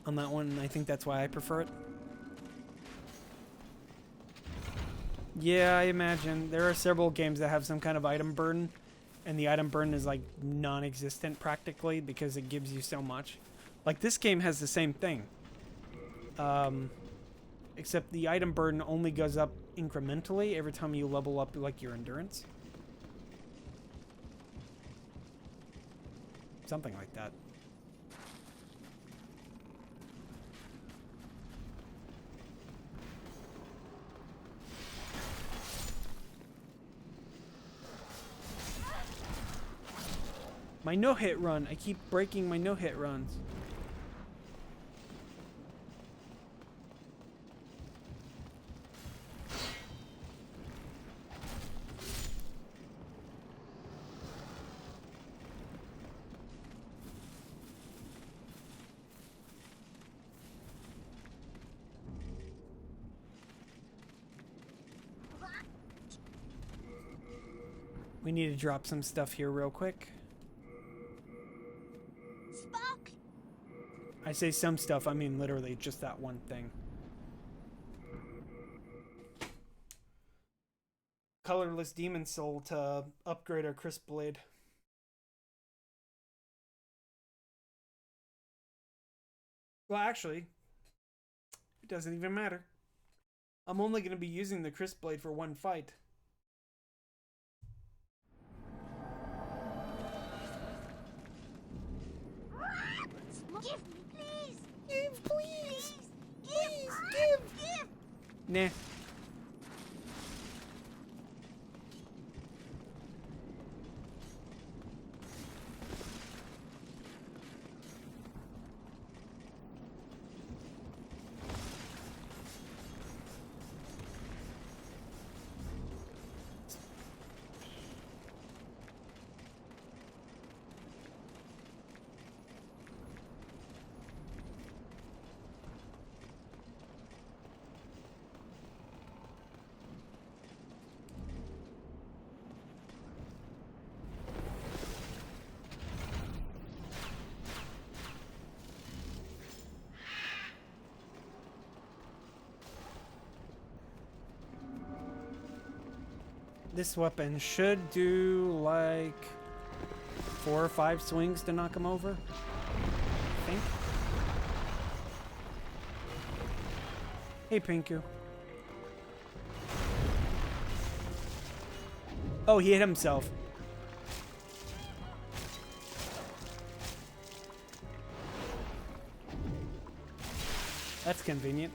on that one, and I think that's why I prefer it. Yeah, I imagine. There are several games that have some kind of item burden, and the item burden is like non-existent practically because it gives you so much. Like this game has the same thing. Except the item burden only goes up incrementally every time you level up like your endurance. Something like that. My no-hit run. I keep breaking my no-hit runs. We need to drop some stuff here real quick. Spark! I say some stuff, I mean literally just that one thing. Colorless Demon Soul to upgrade our Crisp Blade. Well, actually, it doesn't even matter. I'm only going to be using the Crisp Blade for one fight. Give me, please! Give, please! Please! Give! Nah. This weapon should do like 4 or 5 swings to knock him over. I think. Hey, Pinku. Oh, he hit himself. That's convenient.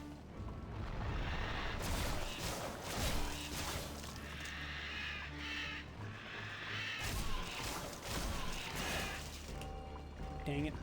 Dang it.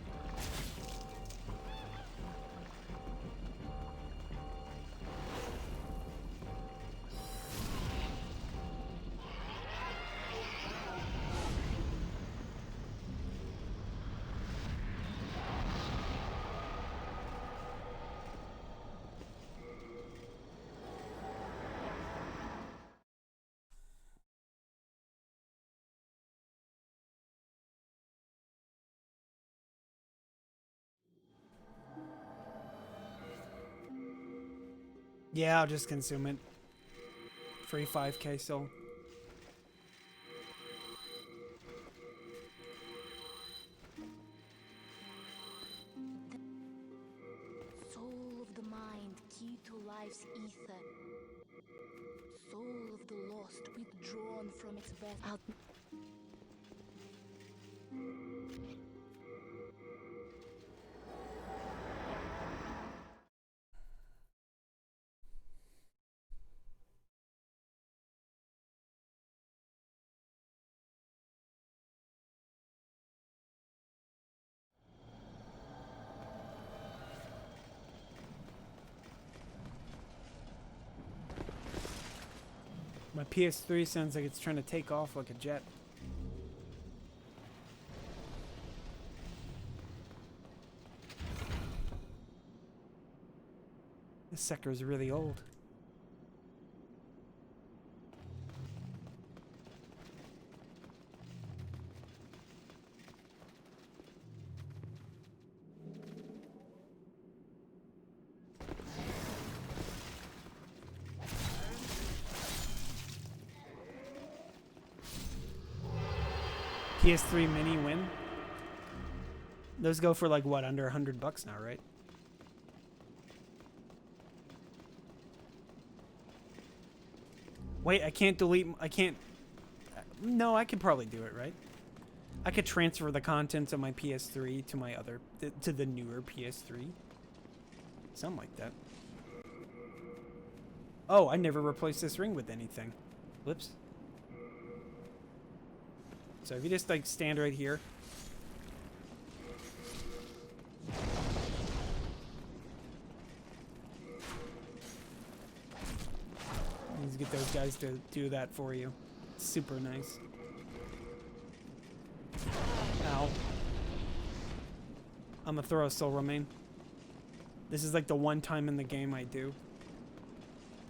Yeah, I'll just consume it. Free 5k soul. Soul of the mind, key to life's ether. Soul of the lost, withdrawn from its vessel. My PS3 sounds like it's trying to take off like a jet. This sucker is really old. PS3 mini win. Those go for like what, under $100 now, right? Wait, I can't delete. I can't. No, I could probably do it, right? I could transfer the contents of my PS3 to my other, to the newer PS3. Something like that. Oh, I never replaced this ring with anything. Whoops. So if you just like stand right here. You just get those guys to do that for you. It's super nice. Ow. I'm gonna throw a soul remain. This is like the one time in the game I do.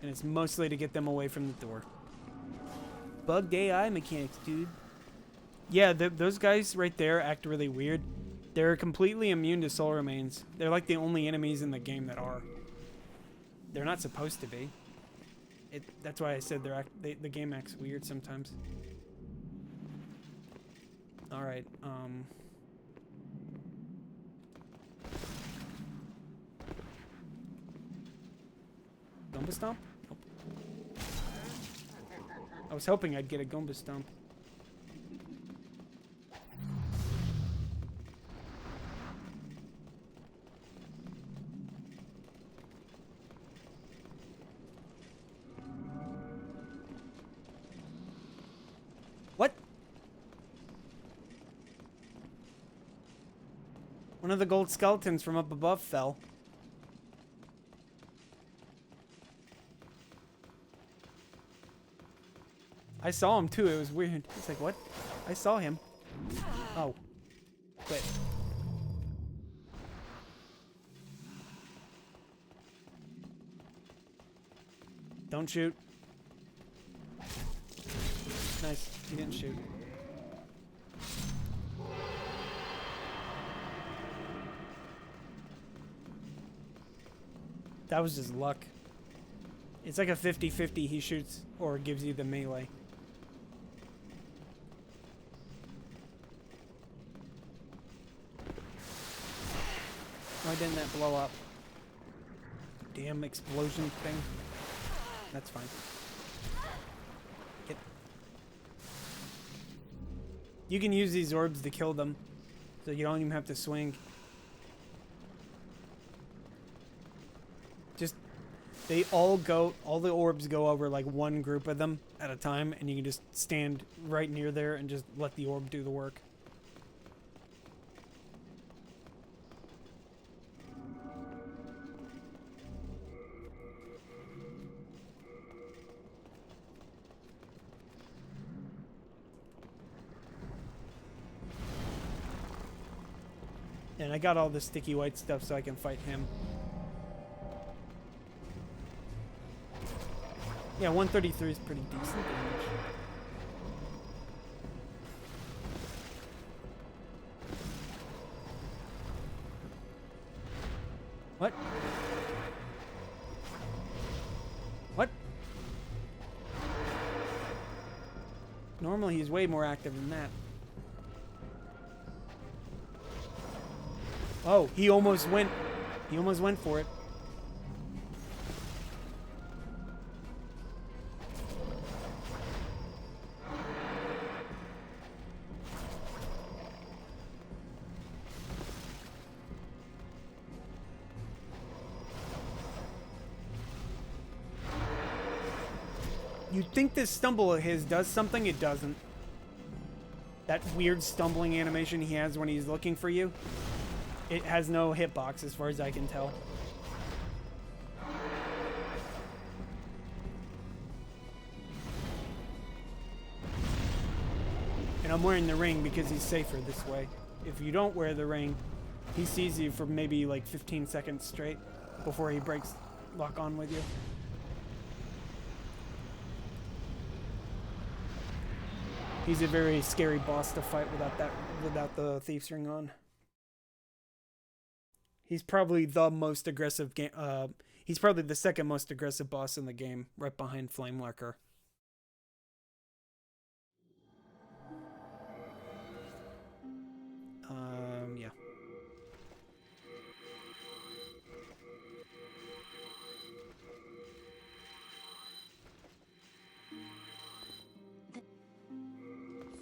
And it's mostly to get them away from the door. Bugged AI mechanics, dude. Yeah, those guys right there act really weird. They're completely immune to soul remains. They're like the only enemies in the game that are. They're not supposed to be. That's why I said the game acts weird sometimes. All right. Goomba Stomp? Nope. I was hoping I'd get a Goomba Stomp. What? One of the gold skeletons from up above fell. I saw him too, it was weird. It's like, what? I saw him. Oh. Quit. Don't shoot. Nice, he didn't shoot. That was just luck. It's like a 50-50 he shoots or gives you the melee. didn't that blow up? Damn explosion thing. That's fine. Get. You can use these orbs to kill them, so you don't even have to swing. Just, they all the orbs go over like one group of them at a time, and you can just stand right near there and just let the orb do the work. And I got all the sticky white stuff so I can fight him. Yeah, 133 is pretty decent damage. What? What? Normally he's way more active than that. Oh, he almost went for it. You'd think this stumble of his does something, it doesn't. That weird stumbling animation he has when he's looking for you. It has no hitbox as far as I can tell. And I'm wearing the ring because he's safer this way. If you don't wear the ring, he sees you for maybe like 15 seconds straight before he breaks lock on with you. He's a very scary boss to fight without the Thief's Ring on. He's probably the most aggressive game. He's probably the second most aggressive boss in the game, right behind Flame Lurker. Yeah.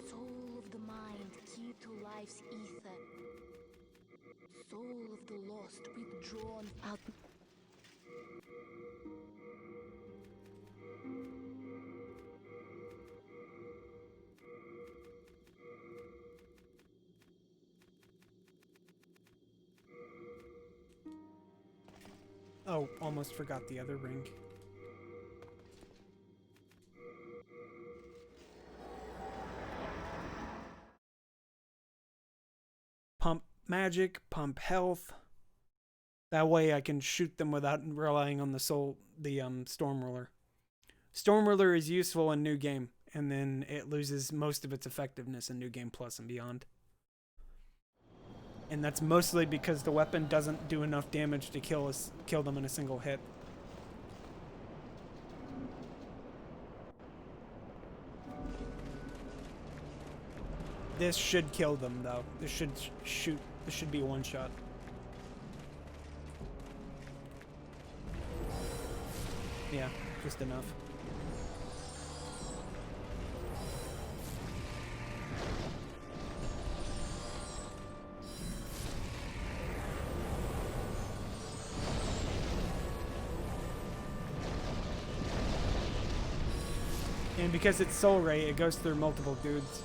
Soul of the mind, key to life's ether. Soul of the lost, withdrawn out. Oh, almost forgot the other ring. Pump magic, pump health. That way I can shoot them without relying on the Storm Ruler. Storm Ruler is useful in New Game, and then it loses most of its effectiveness in New Game Plus and beyond. And that's mostly because the weapon doesn't do enough damage to kill them in a single hit. This should kill them, though. This should shoot. This should be a one-shot. Yeah, just enough. And because it's Soul Ray, it goes through multiple dudes.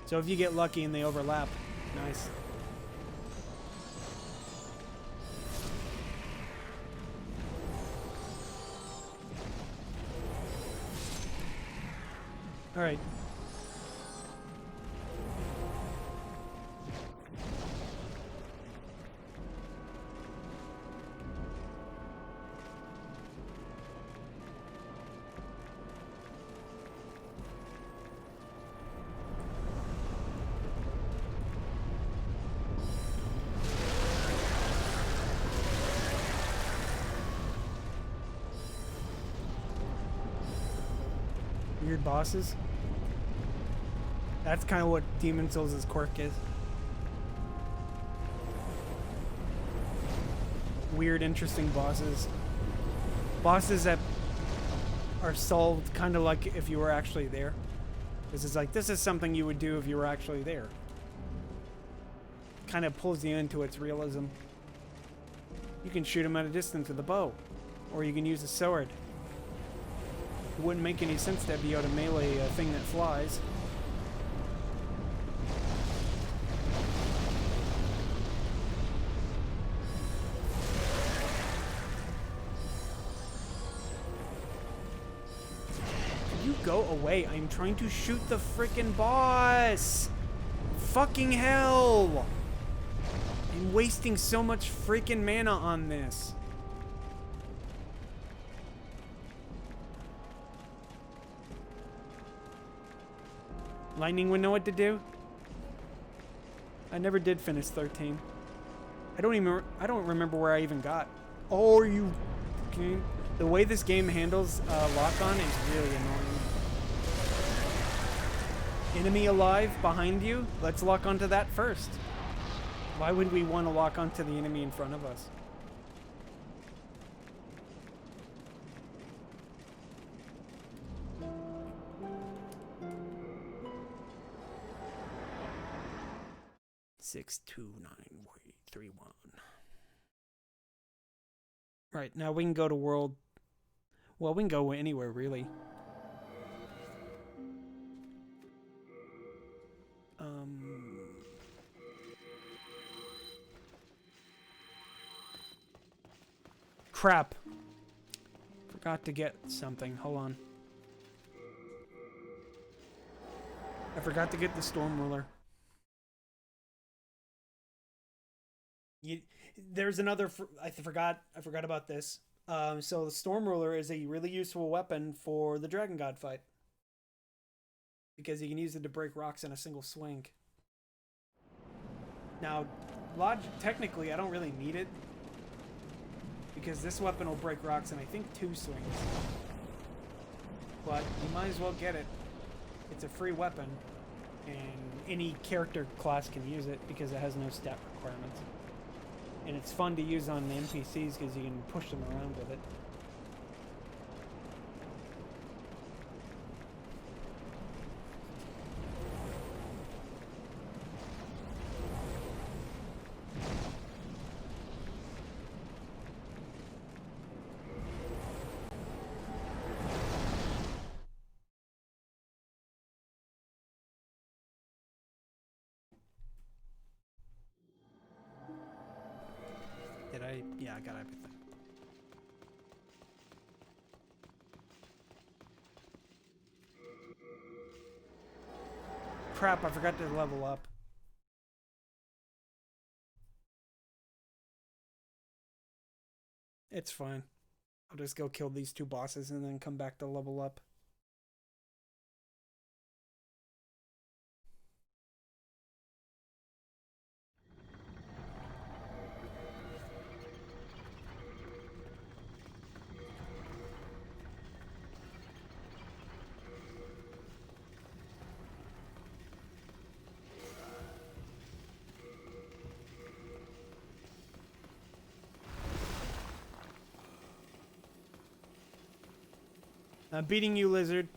So if you get lucky and they overlap, nice. All right. Weird bosses. That's kind of what Demon Souls' quirk is. weird, interesting bosses. Bosses that are solved kind of like if you were actually there. This is like, this is something you would do if you were actually there. Kind of pulls you into its realism. You can shoot him at a distance with a bow, or you can use a sword. It wouldn't make any sense to be able to melee a thing that flies. You go away. I'm trying to shoot the frickin' boss. Fucking hell. I'm wasting so much freaking mana on this. Lightning would know what to do. I never did finish 13. I don't remember where I even got. Oh, you... The way this game handles lock-on is really annoying. Enemy alive behind you? Let's lock onto that first. Why would we want to lock onto the enemy in front of us? Six, 2, 9, 3, 1. Right, now we can go to world. Well, we can go anywhere, really. Crap. Forgot to get something. Hold on. I forgot to get the Storm Ruler. There's another. I forgot about this. So the Storm Ruler is a really useful weapon for the Dragon God fight because you can use it to break rocks in a single swing. Now, technically, I don't really need it because this weapon will break rocks in I think 2 swings. But you might as well get it. It's a free weapon, and any character class can use it because it has no stat requirements. And it's fun to use on the NPCs because you can push them around with it. Yeah, I got everything. Crap, I forgot to level up. It's fine. I'll just go kill these 2 bosses and then come back to level up. I'm beating you, lizard.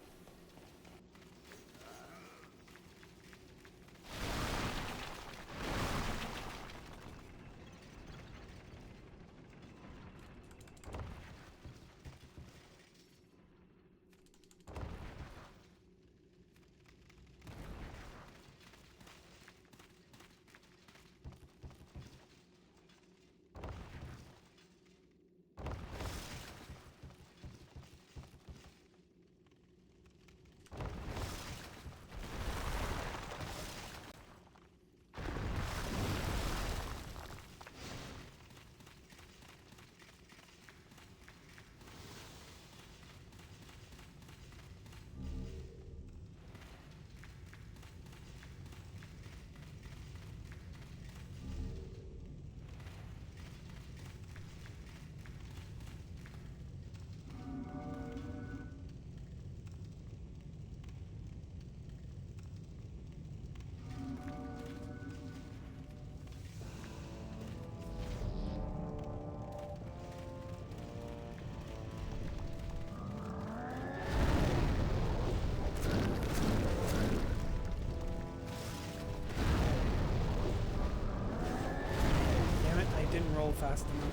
fast enough.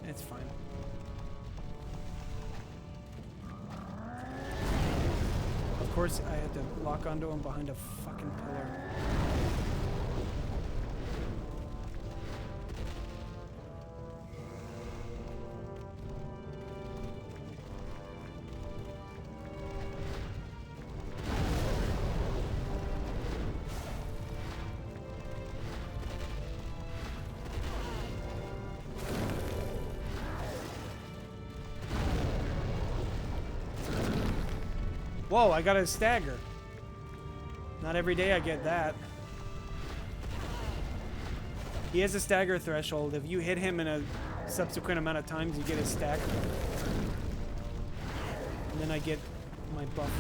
It's fine. Of course, I had to lock onto him behind a fucking pillar. Whoa, I got a stagger. Not every day I get that. He has a stagger threshold. If you hit him in a subsequent amount of times, you get a stagger. And then I get my buff.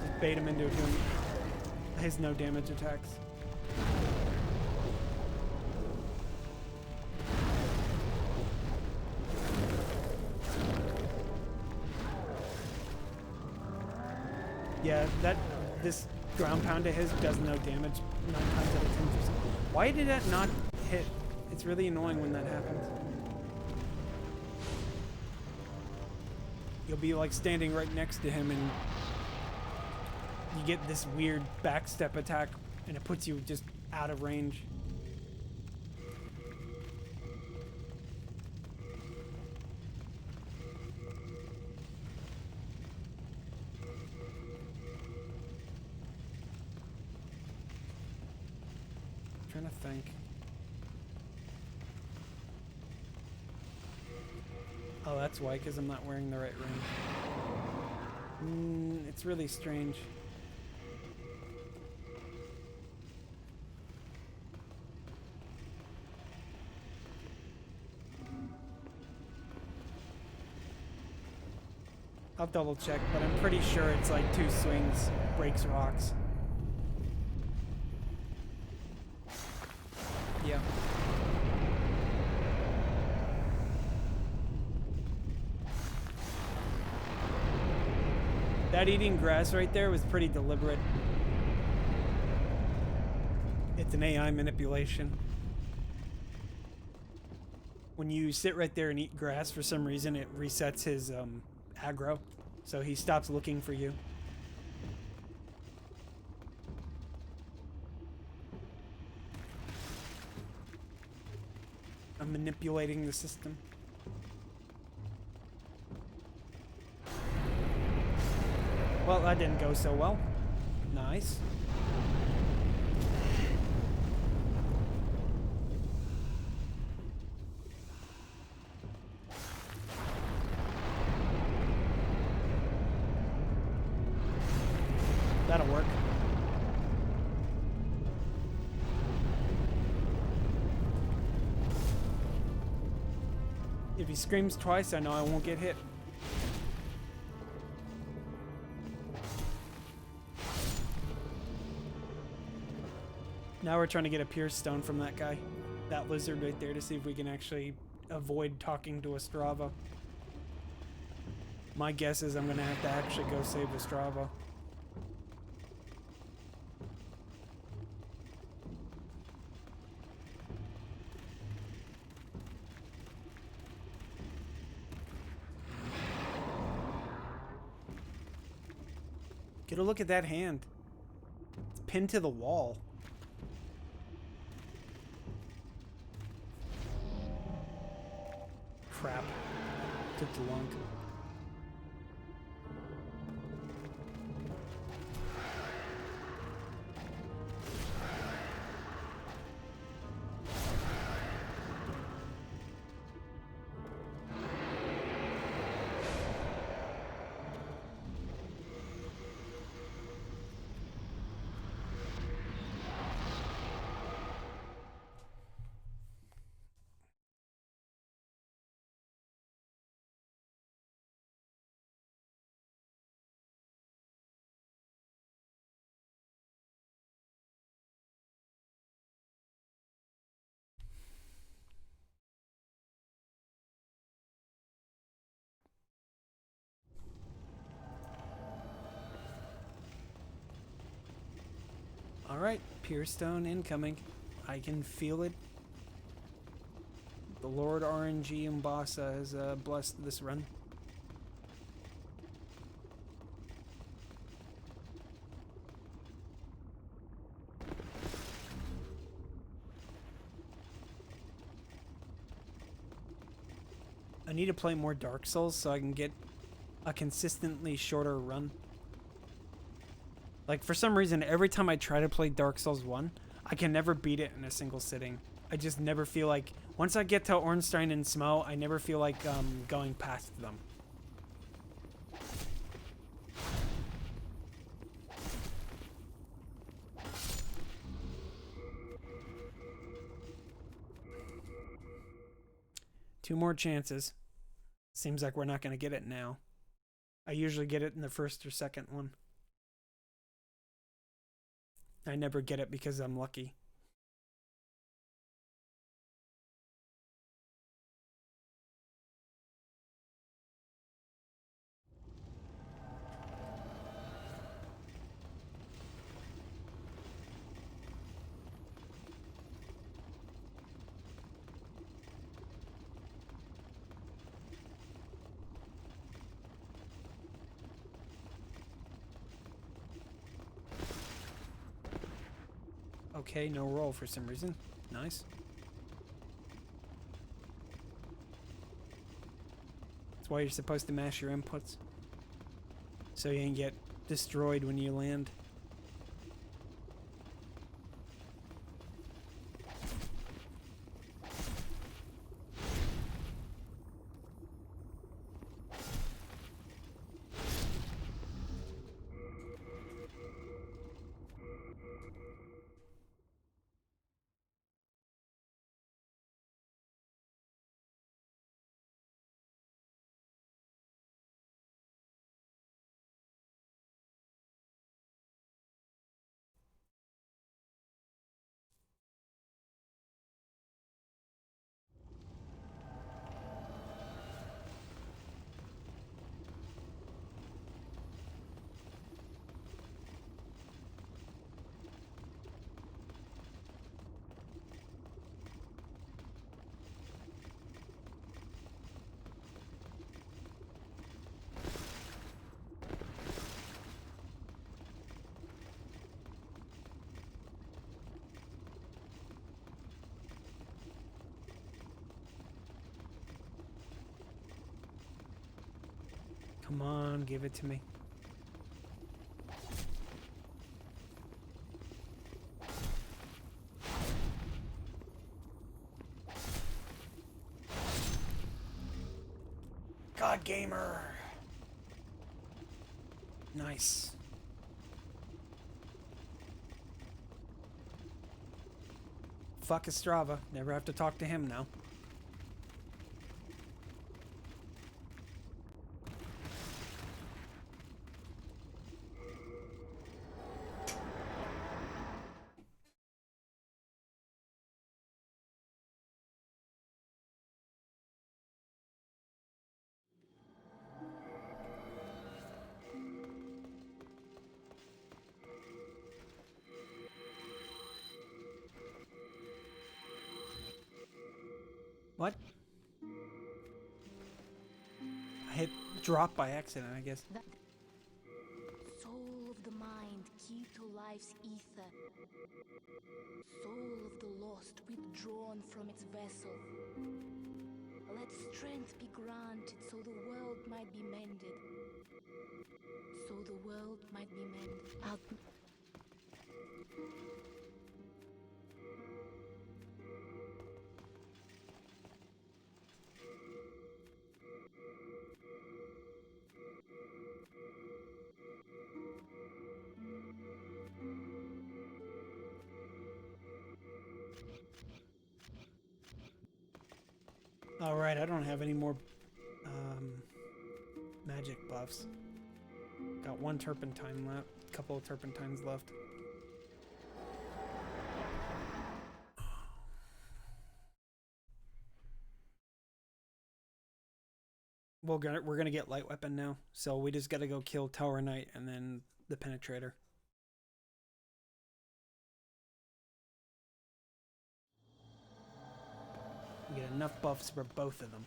Just bait him into doing his no damage attacks. Yeah, this ground pound of his does no damage 9 times out of 10%. Why did that not hit? It's really annoying when that happens. You'll be like standing right next to him and you get this weird backstep attack and it puts you just out of range. Trying to think. Oh, that's why, because I'm not wearing the right ring. It's really strange. I'll double check, but I'm pretty sure it's like 2 swings, breaks rocks. Yeah. That eating grass right there was pretty deliberate. It's an AI manipulation. When you sit right there and eat grass, for some reason it resets his aggro, so he stops looking for you. I'm manipulating the system. Well, that didn't go so well. Nice. That'll work. If he screams twice, I know I won't get hit. Now we're trying to get a Pierce Stone from that guy. That lizard right there, to see if we can actually avoid talking to Ostrava. My guess is I'm going to have to actually go save Ostrava. Get a look at that hand. It's pinned to the wall. Crap. Took too long. Alright, Pure Stone incoming. I can feel it. The Lord RNG Umbasa has blessed this run. I need to play more Dark Souls so I can get a consistently shorter run. Like, for some reason, every time I try to play Dark Souls 1, I can never beat it in a single sitting. I just never feel like... Once I get to Ornstein and Smo, I never feel like going past them. Two more chances. Seems like we're not going to get it now. I usually get it in the first or second one. I never get it because I'm lucky. Okay, no roll for some reason. Nice. That's why you're supposed to mash your inputs. So you can get destroyed when you land. Come on, give it to me. God Gamer. Nice. Fuck Estrava. Never have to talk to him now. What? I hit drop by accident, I guess. Soul of the mind, key to life's ether. Soul of the lost, withdrawn from its vessel. Let strength be granted so the world might be mended. So the world might be mended. Alright, I don't have any more magic buffs. Got one turpentine left, couple of turpentines left. We're gonna get light weapon now, so we just gotta go kill Tower Knight and then the Penetrator. We get enough buffs for both of them.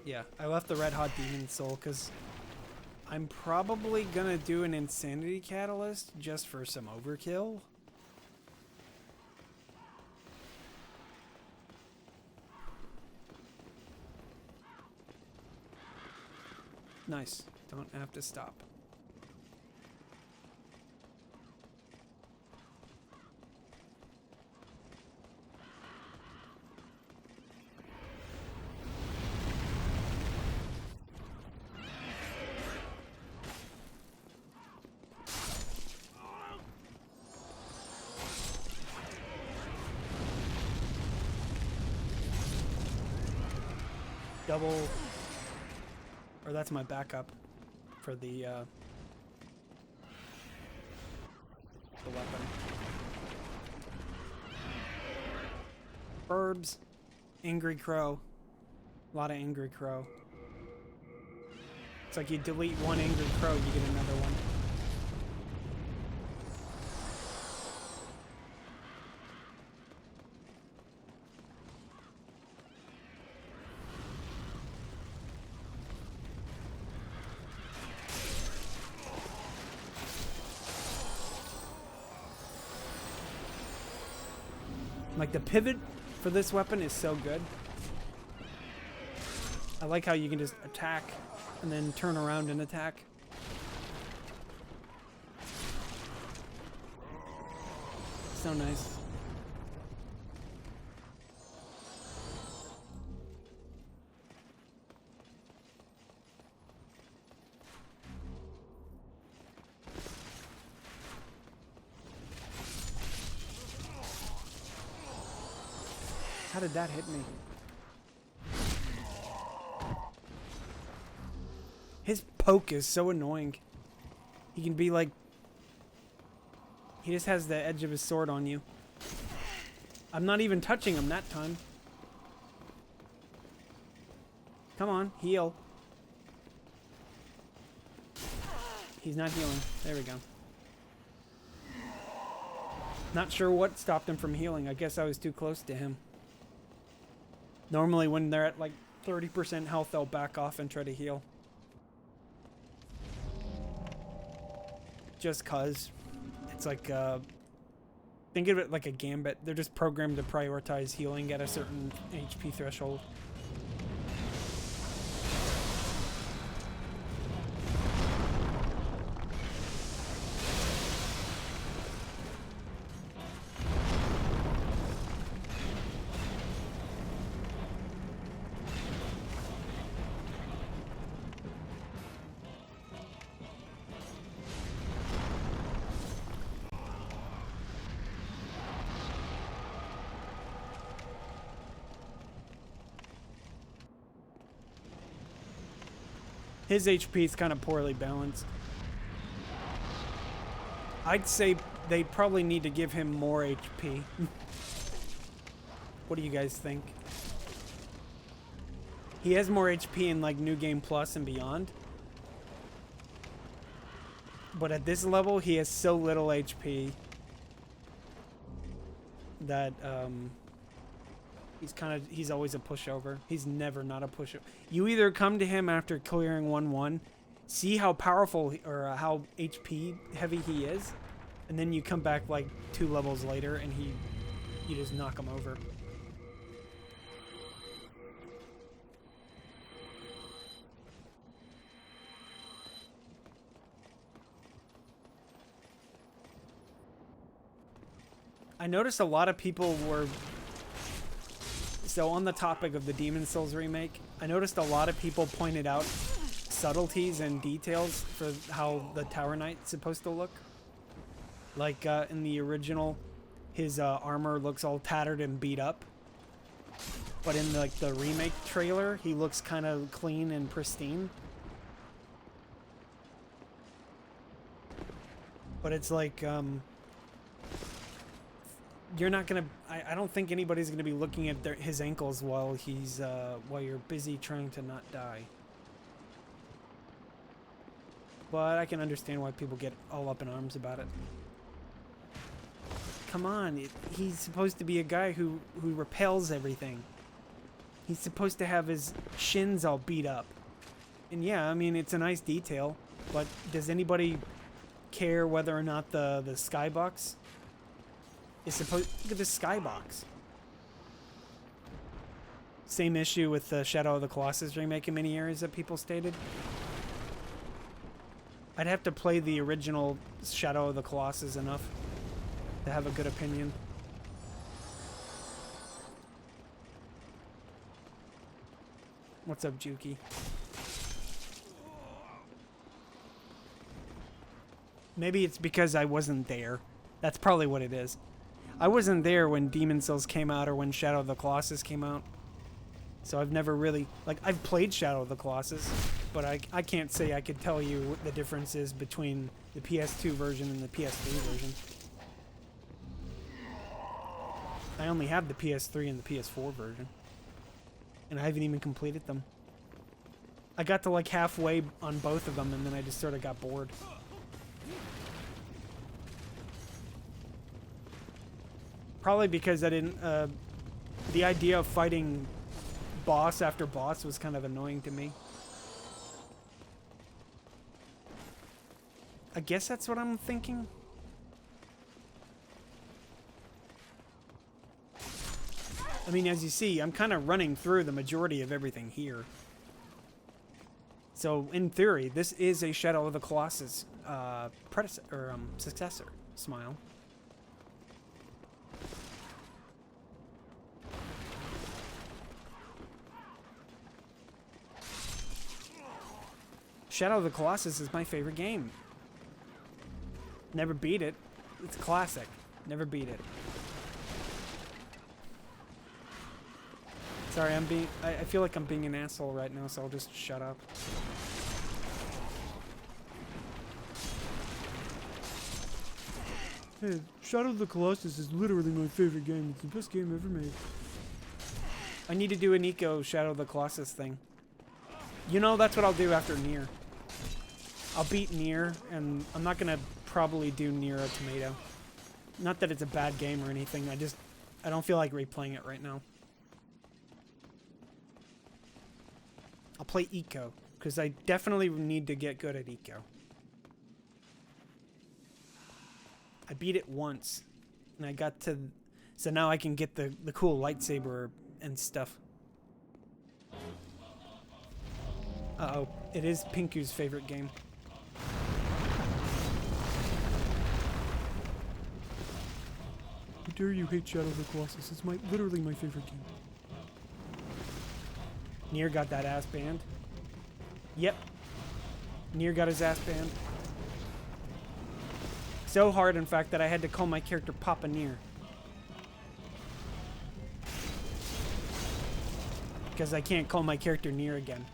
Yeah, I left the Red Hot Demon Soul because I'm probably gonna do an Insanity Catalyst just for some overkill. Nice. Don't have to stop. Double, or that's my backup for the weapon. Burbs, Angry Crow, a lot of Angry Crow. It's like you delete one Angry Crow, you get another one. Like, the pivot for this weapon is so good. I like how you can just attack and then turn around and attack. So nice. How did that hit me? His poke is so annoying. He can be like... He just has the edge of his sword on you. I'm not even touching him that time. Come on, heal. He's not healing. There we go. Not sure what stopped him from healing. I guess I was too close to him. Normally when they're at like 30% health, they'll back off and try to heal. Just cause. It's like, think of it like a gambit. They're just programmed to prioritize healing at a certain HP threshold. His HP is kind of poorly balanced. I'd say they probably need to give him more HP. What do you guys think? He has more HP in like New Game Plus and beyond. But at this level, he has so little HP that he's always a pushover. He's never not a pushover. You either come to him after clearing 1-1, see how powerful or how HP heavy he is, and then you come back like 2 levels later and you just knock him over. I noticed a lot of people were... So on the topic of the Demon Souls remake, I noticed a lot of people pointed out subtleties and details for how the Tower Knight's supposed to look. Like in the original, his armor looks all tattered and beat up. But in like the remake trailer, he looks kind of clean and pristine. But it's like... you're not gonna. I don't think anybody's gonna be looking at his ankles while he's while you're busy trying to not die. But I can understand why people get all up in arms about it. Come on, he's supposed to be a guy who repels everything. He's supposed to have his shins all beat up. And yeah, I mean, it's a nice detail, but does anybody care whether or not the skybox is supposed... Look at this skybox. Same issue with the Shadow of the Colossus remake in many areas that people stated. I'd have to play the original Shadow of the Colossus enough to have a good opinion. What's up, Juki? Maybe it's because I wasn't there. That's probably what it is. I wasn't there when Demon Souls came out or when Shadow of the Colossus came out. So I've never really... Like, I've played Shadow of the Colossus, but I can't say I could tell you what the difference is between the PS2 version and the PS3 version. I only have the PS3 and the PS4 version. And I haven't even completed them. I got to like halfway on both of them and then I just sort of got bored. Probably because I didn't, the idea of fighting boss after boss was kind of annoying to me. I guess that's what I'm thinking. I mean, as you see, I'm kind of running through the majority of everything here. So, in theory, this is a Shadow of the Colossus successor. Smile. Shadow of the Colossus is my favorite game. Never beat it. It's a classic. Never beat it. Sorry, I feel like I'm being an asshole right now, so I'll just shut up. Hey, Shadow of the Colossus is literally my favorite game. It's the best game ever made. I need to do an eco Shadow of the Colossus thing. You know, that's what I'll do after Nier. I'll beat Nier, and I'm not gonna probably do Nier Automata. Not that it's a bad game or anything, I don't feel like replaying it right now. I'll play Eco, because I definitely need to get good at Eco. I beat it once, and I got to... So now I can get the cool lightsaber and stuff. Uh-oh, it is Pinku's favorite game. How dare you hate Shadow of the Colossus? It's literally my favorite game. Nier got that ass banned. Yep. Nier got his ass banned. So hard, in fact, that I had to call my character Papa Nier. Because I can't call my character Nier again.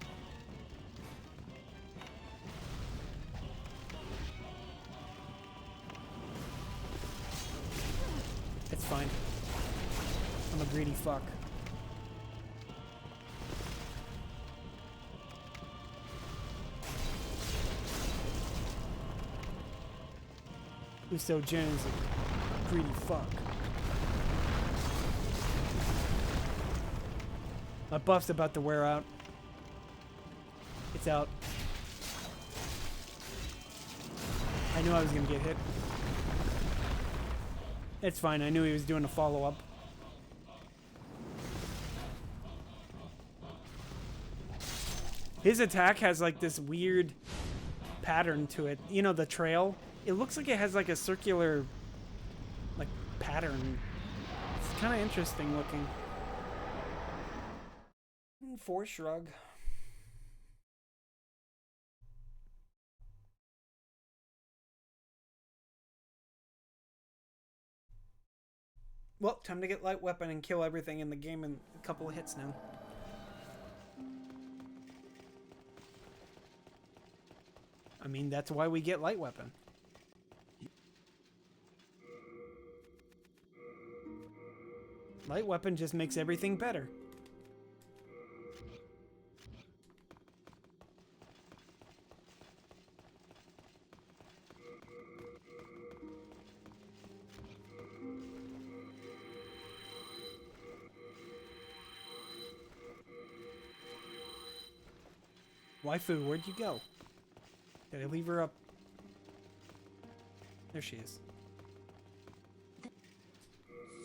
It's fine. I'm a greedy fuck. Usojin is a greedy fuck. My buff's about to wear out. It's out. I knew I was gonna get hit. It's fine, I knew he was doing a follow-up. His attack has like this weird pattern to it. You know, the trail? It looks like it has like a circular like pattern. It's kind of interesting looking. Force shrug. Well, time to get light weapon and kill everything in the game in a couple of hits now. I mean, that's why we get light weapon. Light weapon just makes everything better. Waifu, where'd you go? Did I leave her up? There she is.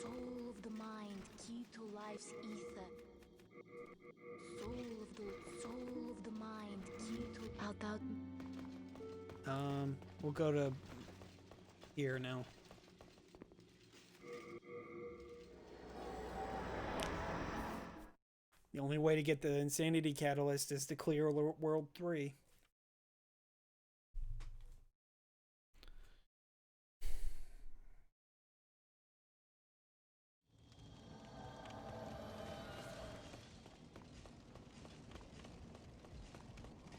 Soul of the mind, key to life's ether. Soul of the mind, key to out. We'll go to here now. The only way to get the insanity catalyst is to clear world 3.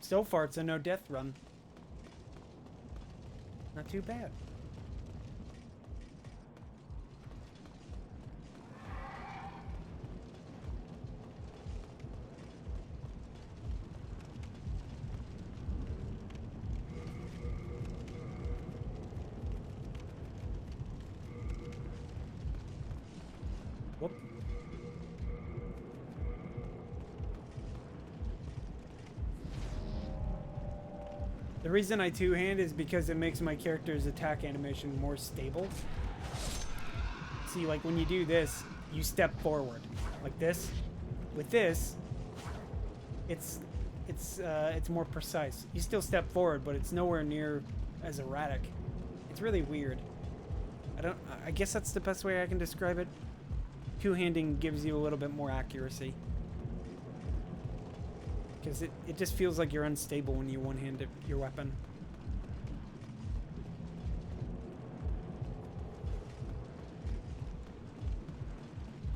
So far, it's a no-death run. Not too bad. Whoop. The reason I two-hand is because it makes my character's attack animation more stable. See, like when you do this, you step forward, like this. With this, it's more precise. You still step forward, but it's nowhere near as erratic. It's really weird. I guess that's the best way I can describe it. Two-handing gives you a little bit more accuracy. Because it just feels like you're unstable when you one-hand your weapon.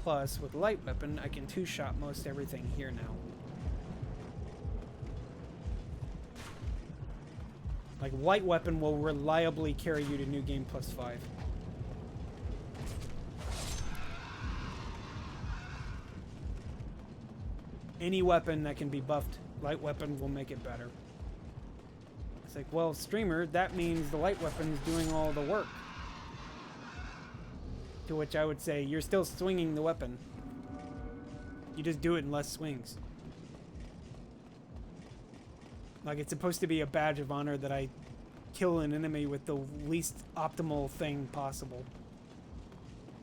Plus, with light weapon, I can two-shot most everything here now. Like, light weapon will reliably carry you to New Game +5. Any weapon that can be buffed, light weapon will make it better. It's like, well, streamer, that means the light weapon is doing all the work. To which I would say, you're still swinging the weapon. You just do it in less swings. Like, it's supposed to be a badge of honor that I kill an enemy with the least optimal thing possible.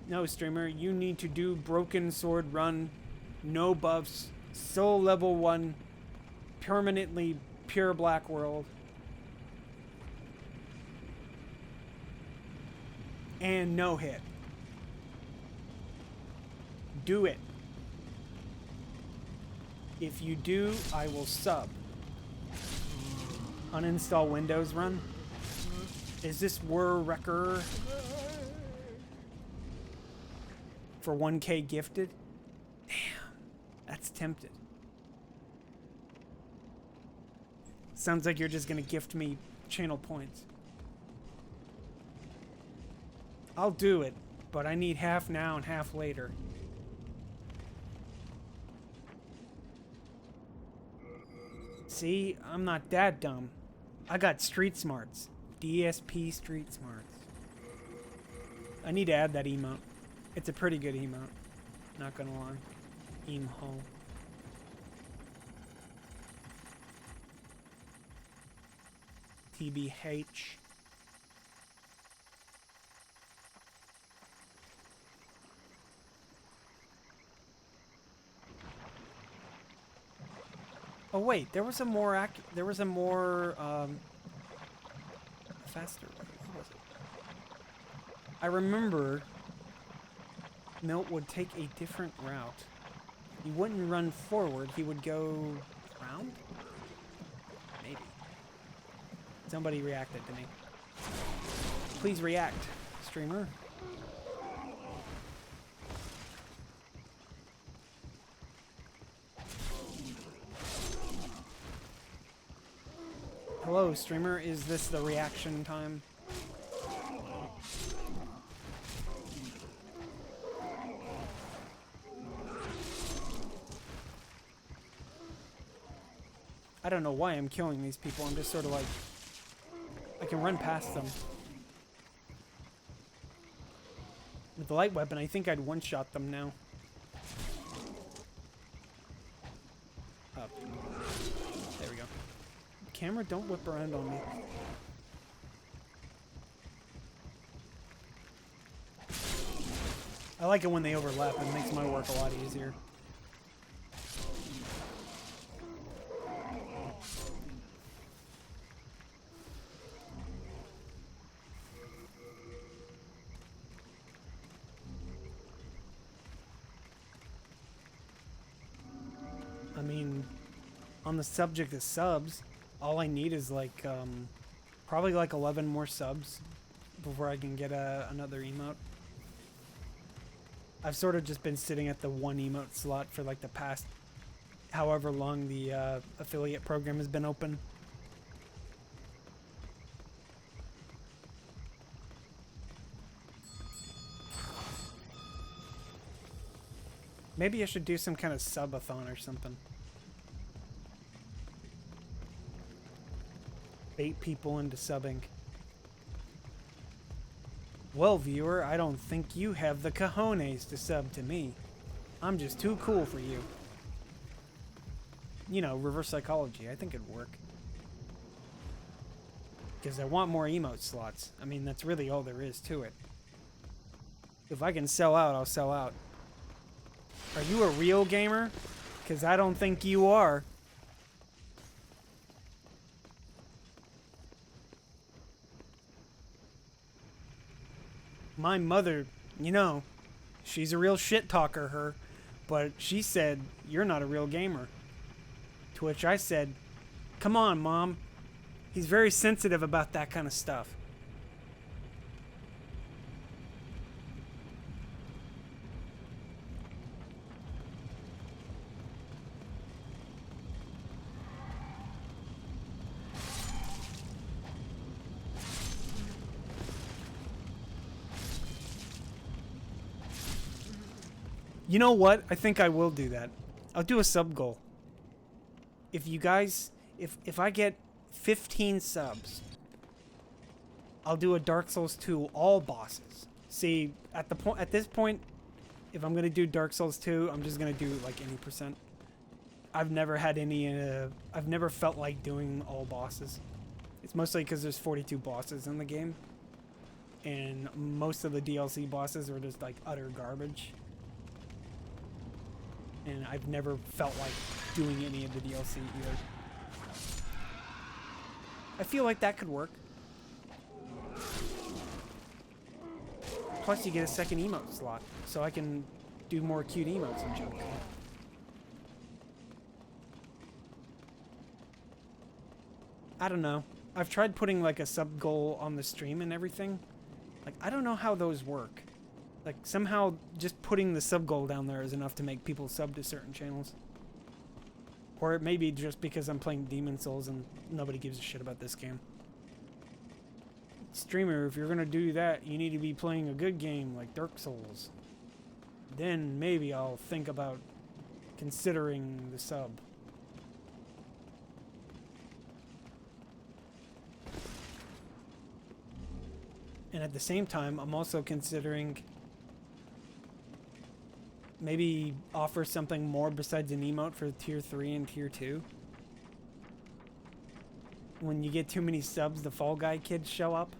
No, streamer, you need to do broken sword run, no buffs, soul level 1, permanently pure black world. And no hit. Do it. If you do, I will sub. Uninstall Windows run. Is this Wrecker for 1K gifted? Damn, that's tempted. Sounds like you're just gonna gift me channel points. I'll do it, but I need half now and half later. See, I'm not that dumb. I got street smarts. DSP street smarts. I need to add that emote. It's a pretty good emote. Not gonna lie. Emo. TBH. Oh wait, there was a more faster way. What was it? I remember Milt would take a different route. He wouldn't run forward, he would go around? Maybe. Somebody reacted to me. Please react, streamer. Hello, streamer. Is this the reaction time? I don't know why I'm killing these people. I'm just sort of like... I can run past them. With the light weapon, I think I'd one-shot them now. Up. There we go. camera, don't whip around on me. I like it when they overlap. It makes my work a lot easier. I mean, on the subject of subs, all I need is like, probably like 11 more subs before I can get another emote. I've sort of just been sitting at the one emote slot for like the past however long the affiliate program has been open. Maybe I should do some kind of subathon or something. Bait people into subbing. Well, viewer, I don't think you have the cojones to sub to me. I'm just too cool for you. You know, reverse psychology. I think it'd work. Because I want more emote slots. I mean, that's really all there is to it. If I can sell out, I'll sell out. Are you a real gamer? Because I don't think you are. My mother, you know, she's a real shit talker, her. But she said, you're not a real gamer. To which I said, come on, Mom. He's very sensitive about that kind of stuff. You know what? I think I will do that. I'll do a sub goal. If you guys, if I get 15 subs, I'll do a Dark Souls 2 all bosses. See, at this point, if I'm gonna do Dark Souls 2, I'm just gonna do like any percent. I've never had any. I've never felt like doing all bosses. It's mostly because there's 42 bosses in the game, and most of the DLC bosses are just like utter garbage. And I've never felt like doing any of the DLC either. I feel like that could work. Plus you get a second emote slot, so I can do more cute emotes and junk. I don't know. I've tried putting like a sub goal on the stream and everything. Like, I don't know how those work. Like, somehow just putting the sub goal down there is enough to make people sub to certain channels. Or it may be just because I'm playing Demon Souls and nobody gives a shit about this game. Streamer, if you're gonna do that, you need to be playing a good game like Dark Souls. Then maybe I'll think about considering the sub. And at the same time, I'm also considering maybe offer something more besides an emote for tier 3 and tier 2. When you get too many subs, the Fall Guy kids show up.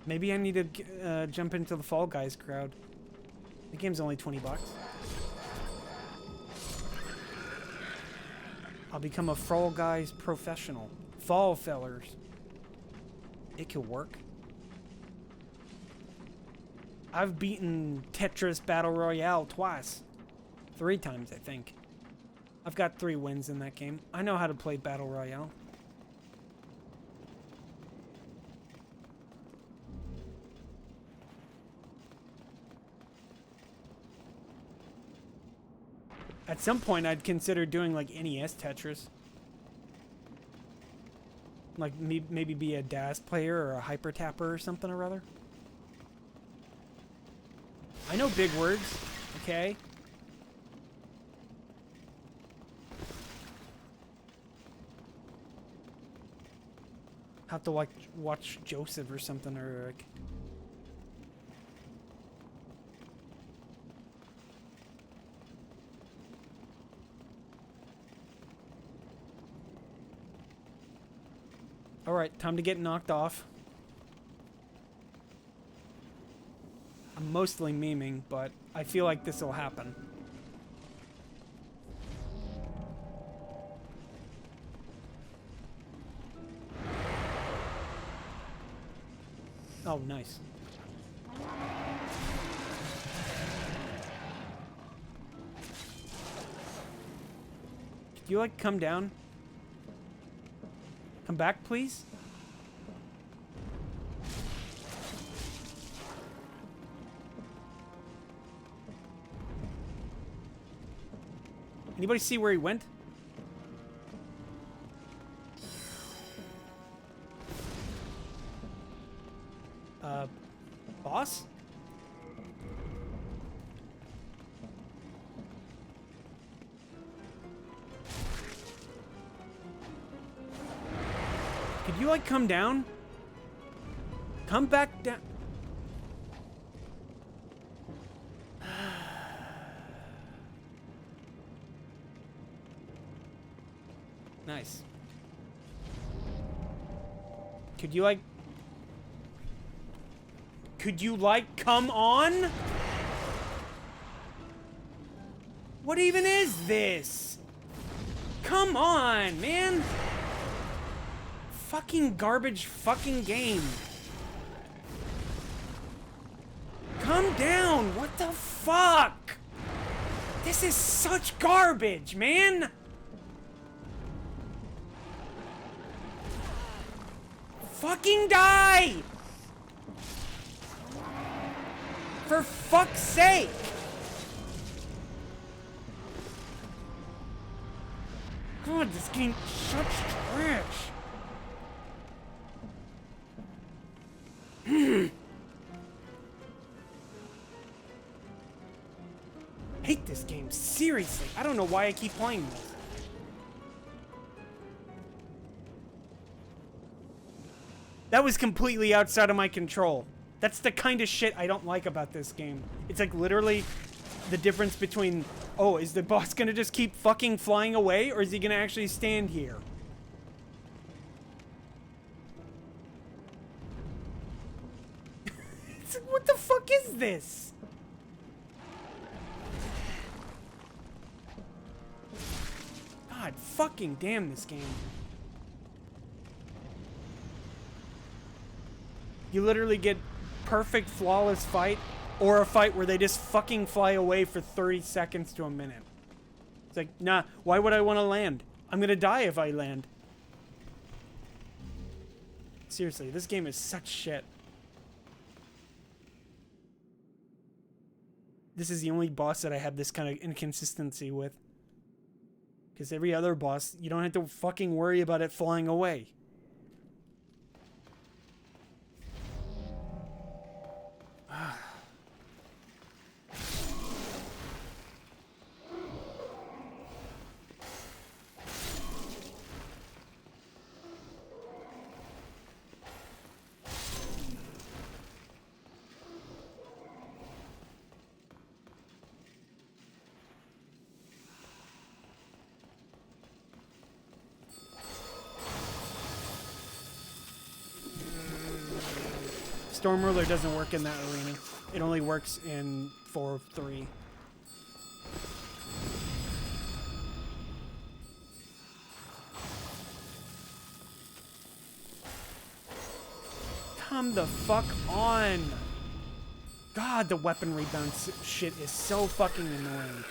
Maybe I need to jump into the Fall Guys crowd. The game's only 20 bucks. I'll become a Fall Guys professional. Fall fellers. It could work. I've beaten Tetris Battle Royale twice. 3 times, I think. I've got 3 wins in that game. I know how to play Battle Royale. At some point, I'd consider doing like NES Tetris. Like maybe be a DAS player or a Hyper Tapper or something or other. I know big words, okay? Have to like watch Joseph or something or like. Alright, time to get knocked off. I'm mostly memeing, but I feel like this will happen. Oh, nice. Could you, like, come down? Come back, please? Anybody see where he went? Boss? Could you, like, come down? Come back down. Nice. Could you, like... Could you, like, come on? What even is this? Come on, man. Fucking garbage fucking game. Come down. What the fuck? This is such garbage, man. Fucking die! For fuck's sake! God, this game's such trash. Hate this game, seriously. I don't know why I keep playing this. That was completely outside of my control. That's the kind of shit I don't like about this game. It's like literally the difference between, oh, is the boss gonna just keep fucking flying away, or is he gonna actually stand here? It's like, what the fuck is this? God fucking damn this game. You literally get perfect, flawless fight, or a fight where they just fucking fly away for 30 seconds to a minute. It's like, nah, why would I want to land? I'm gonna die if I land. Seriously, this game is such shit. This is the only boss that I have this kind of inconsistency with. Because every other boss, you don't have to fucking worry about it flying away. Storm Ruler doesn't work in that arena. It only works in 4-3. Come the fuck on! God, the weapon rebound shit is so fucking annoying.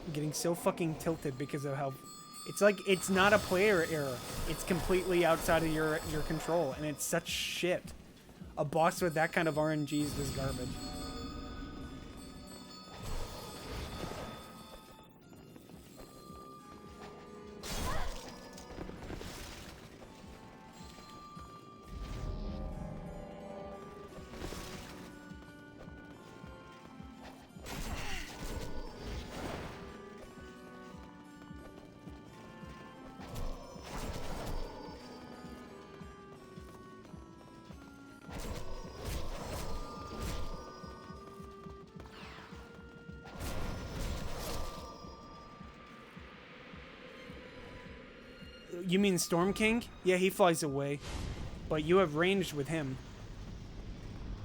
I'm getting so fucking tilted because of how... It's like, it's not a player error. It's completely outside of your control, and it's such shit. A boss with that kind of RNG is just garbage. You mean Storm King? Yeah, he flies away. But you have range with him.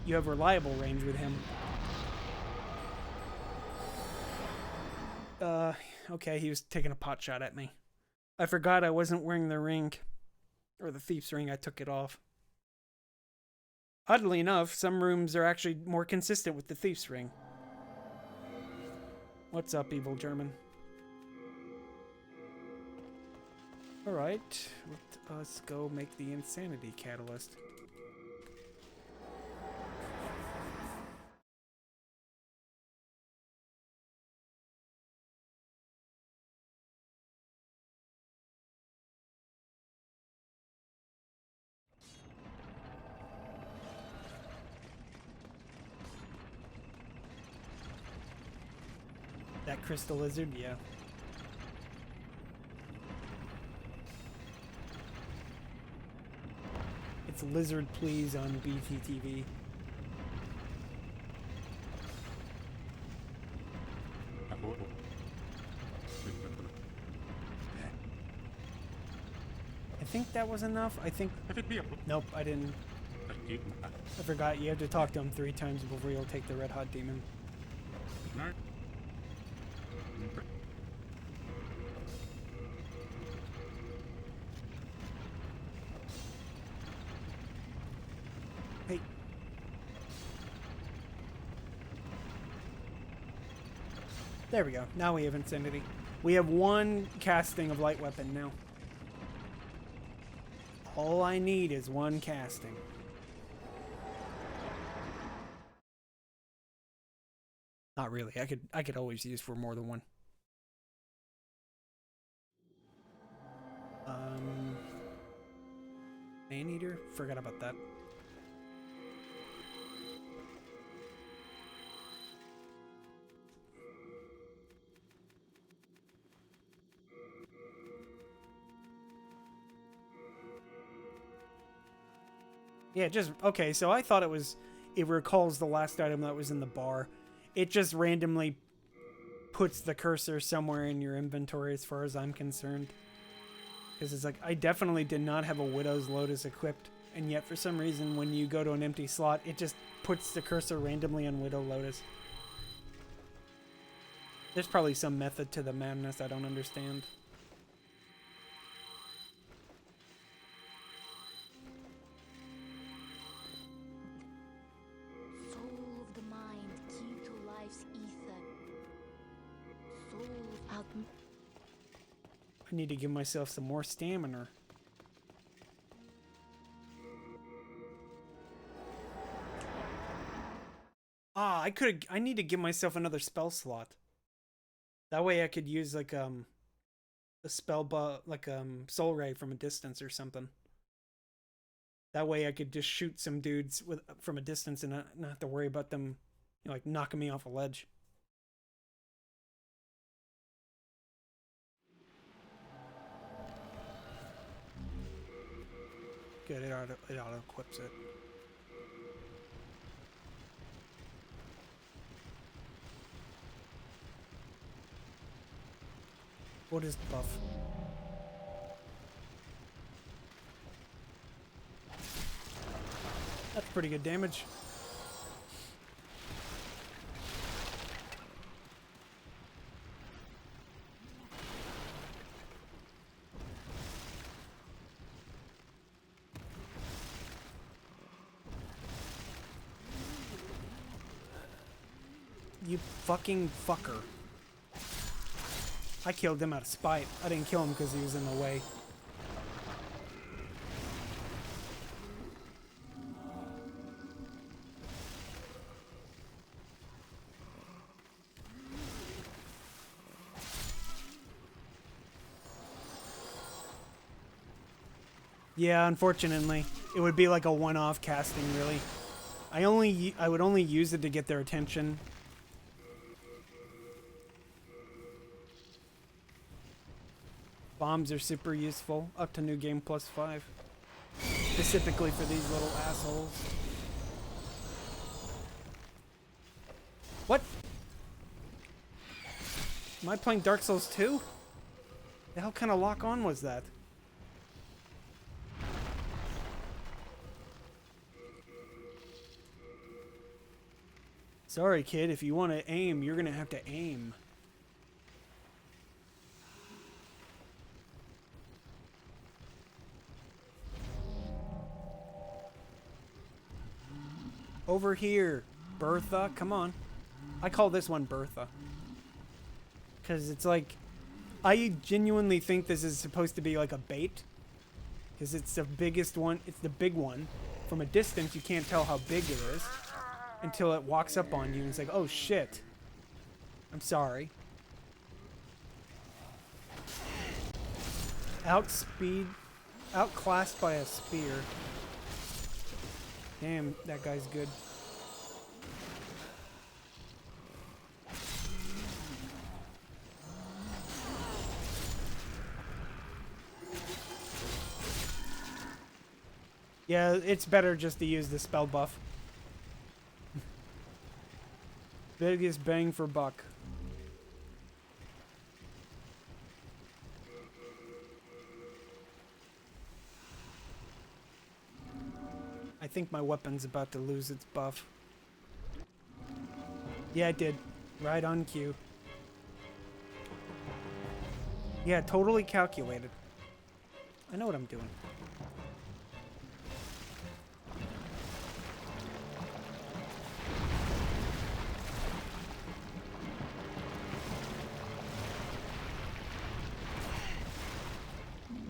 You have reliable range with him. Okay, he was taking a pot shot at me. I forgot I wasn't wearing the ring. Or the thief's ring, I took it off. Oddly enough, some rooms are actually more consistent with the thief's ring. What's up, evil German? Alright, let us go make the insanity catalyst. That crystal lizard, yeah. It's Lizard Please on BTTV. I think that was enough. I think... Nope, I didn't. I forgot you have to talk to him 3 times before you'll take the red hot demon. Hey. There we go. Now we have Insanity. We have 1 casting of light weapon now. All I need is 1 casting. Not really. I could always use for more than 1. Maneater? Forgot about that. Yeah, just... Okay, so I thought it recalls the last item that was in the bar. It just randomly puts the cursor somewhere in your inventory as far as I'm concerned. Because it's like, I definitely did not have a Widow's Lotus equipped. And yet, for some reason, when you go to an empty slot, it just puts the cursor randomly on Widow Lotus. There's probably some method to the madness I don't understand. Soul of the mind, key to life's ether. Soul out. I need to give myself some more stamina. Ah, I need to give myself another spell slot. That way I could use like a spell soul ray from a distance or something. That way I could just shoot some dudes from a distance and not have to worry about them, you know, like knocking me off a ledge. Good, it auto equips it. What is buff? That's pretty good damage. You fucking fucker. I killed him out of spite. I didn't kill him because he was in the way. Yeah, unfortunately. It would be like a one-off casting, really. I would only use it to get their attention. Bombs are super useful, up to new game +5. Specifically for these little assholes. What? Am I playing Dark Souls 2? The hell kind of lock-on was that? Sorry, kid. If you want to aim, you're gonna have to aim. Over here, Bertha. Come on. I call this one Bertha. Because it's like... I genuinely think this is supposed to be like a bait. Because it's the biggest one. It's the big one. From a distance, you can't tell how big it is. Until it walks up on you and it's like, oh shit. I'm sorry. Outclassed by a spear. Damn, that guy's good. Yeah, it's better just to use the spell buff. Biggest bang for buck. I think my weapon's about to lose its buff. Yeah, it did. Right on cue. Yeah, totally calculated. I know what I'm doing.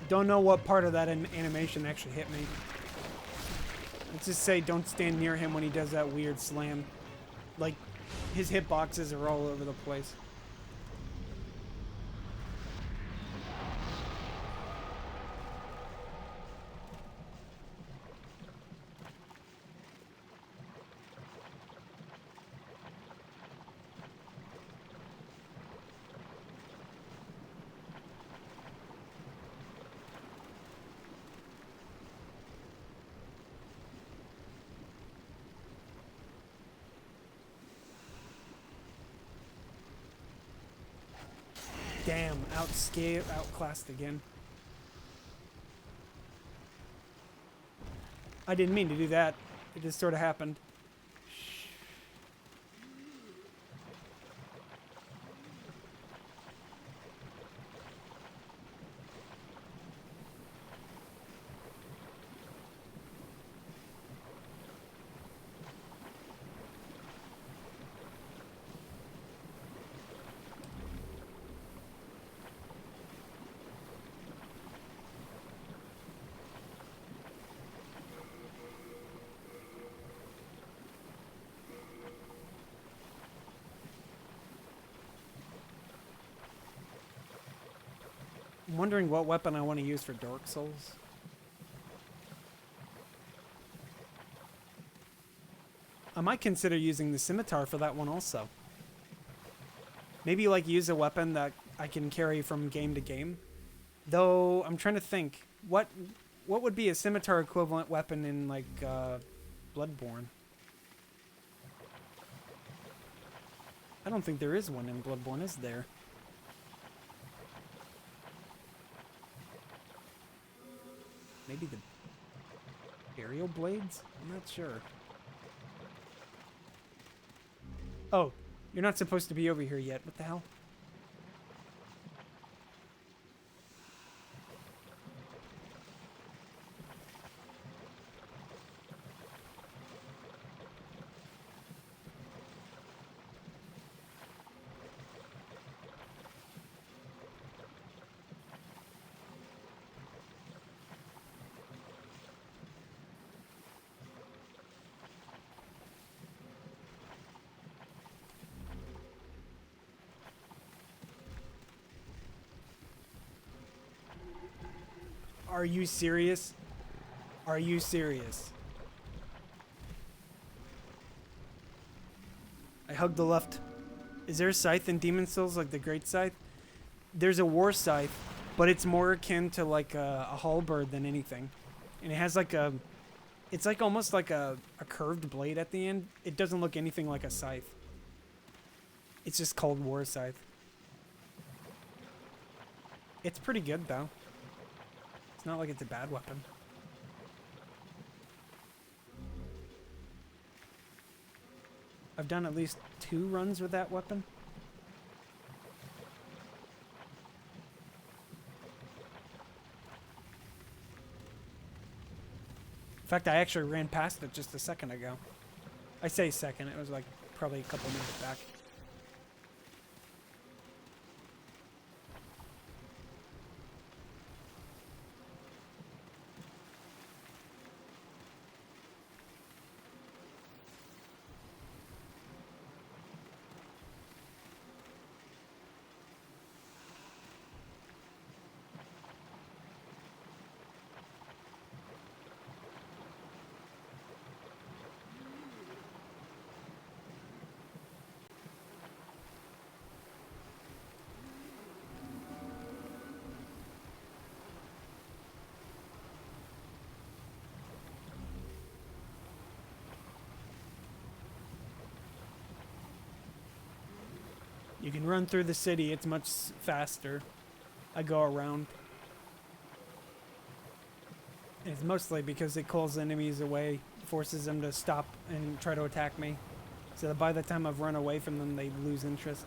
Don't know what part of that animation actually hit me. Let's just say don't stand near him when he does that weird slam. Like, his hitboxes are all over the place. Damn, outclassed again. I didn't mean to do that. It just sort of happened. I'm wondering what weapon I want to use for Dark Souls. I might consider using the Scimitar for that one also. Maybe like use a weapon that I can carry from game to game. Though I'm trying to think, what would be a Scimitar equivalent weapon in like Bloodborne? I don't think there is one in Bloodborne, is there? Maybe the burial blades? I'm not sure. Oh, you're not supposed to be over here yet. What the hell? Are you serious? Are you serious? I hugged the left. Is there a scythe in Demon Souls like the Great Scythe? There's a war scythe, but it's more akin to like a halberd than anything. And it has like a... It's like almost like a curved blade at the end. It doesn't look anything like a scythe. It's just called war scythe. It's pretty good though. It's not like it's a bad weapon. I've done at least 2 runs with that weapon. In fact, I actually ran past it just a second ago. I say second, it was like probably a couple minutes back. You can run through the city, it's much faster. I go around. And it's mostly because it calls enemies away, forces them to stop and try to attack me. So that by the time I've run away from them, they lose interest.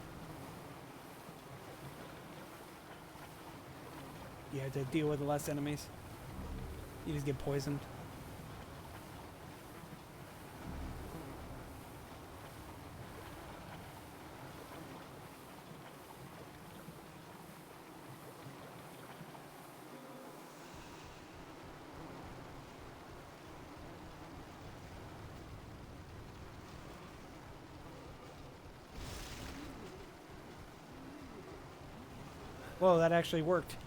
You have to deal with less enemies. You just get poisoned. Whoa, that actually worked.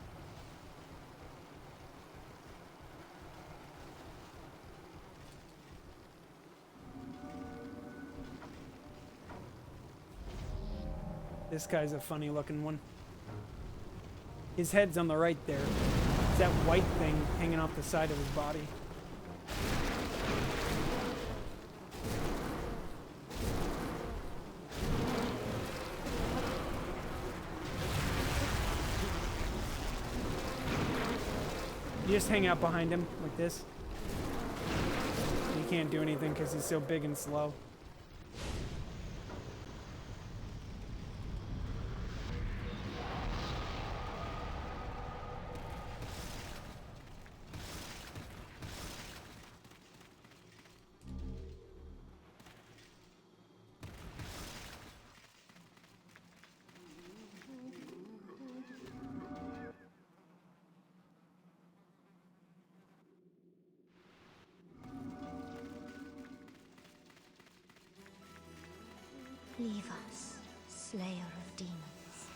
This guy's a funny looking one. His head's on the right there. It's that white thing hanging off the side of his body. You just hang out behind him like this. You can't do anything because he's so big and slow. Leave us, Slayer of Demons.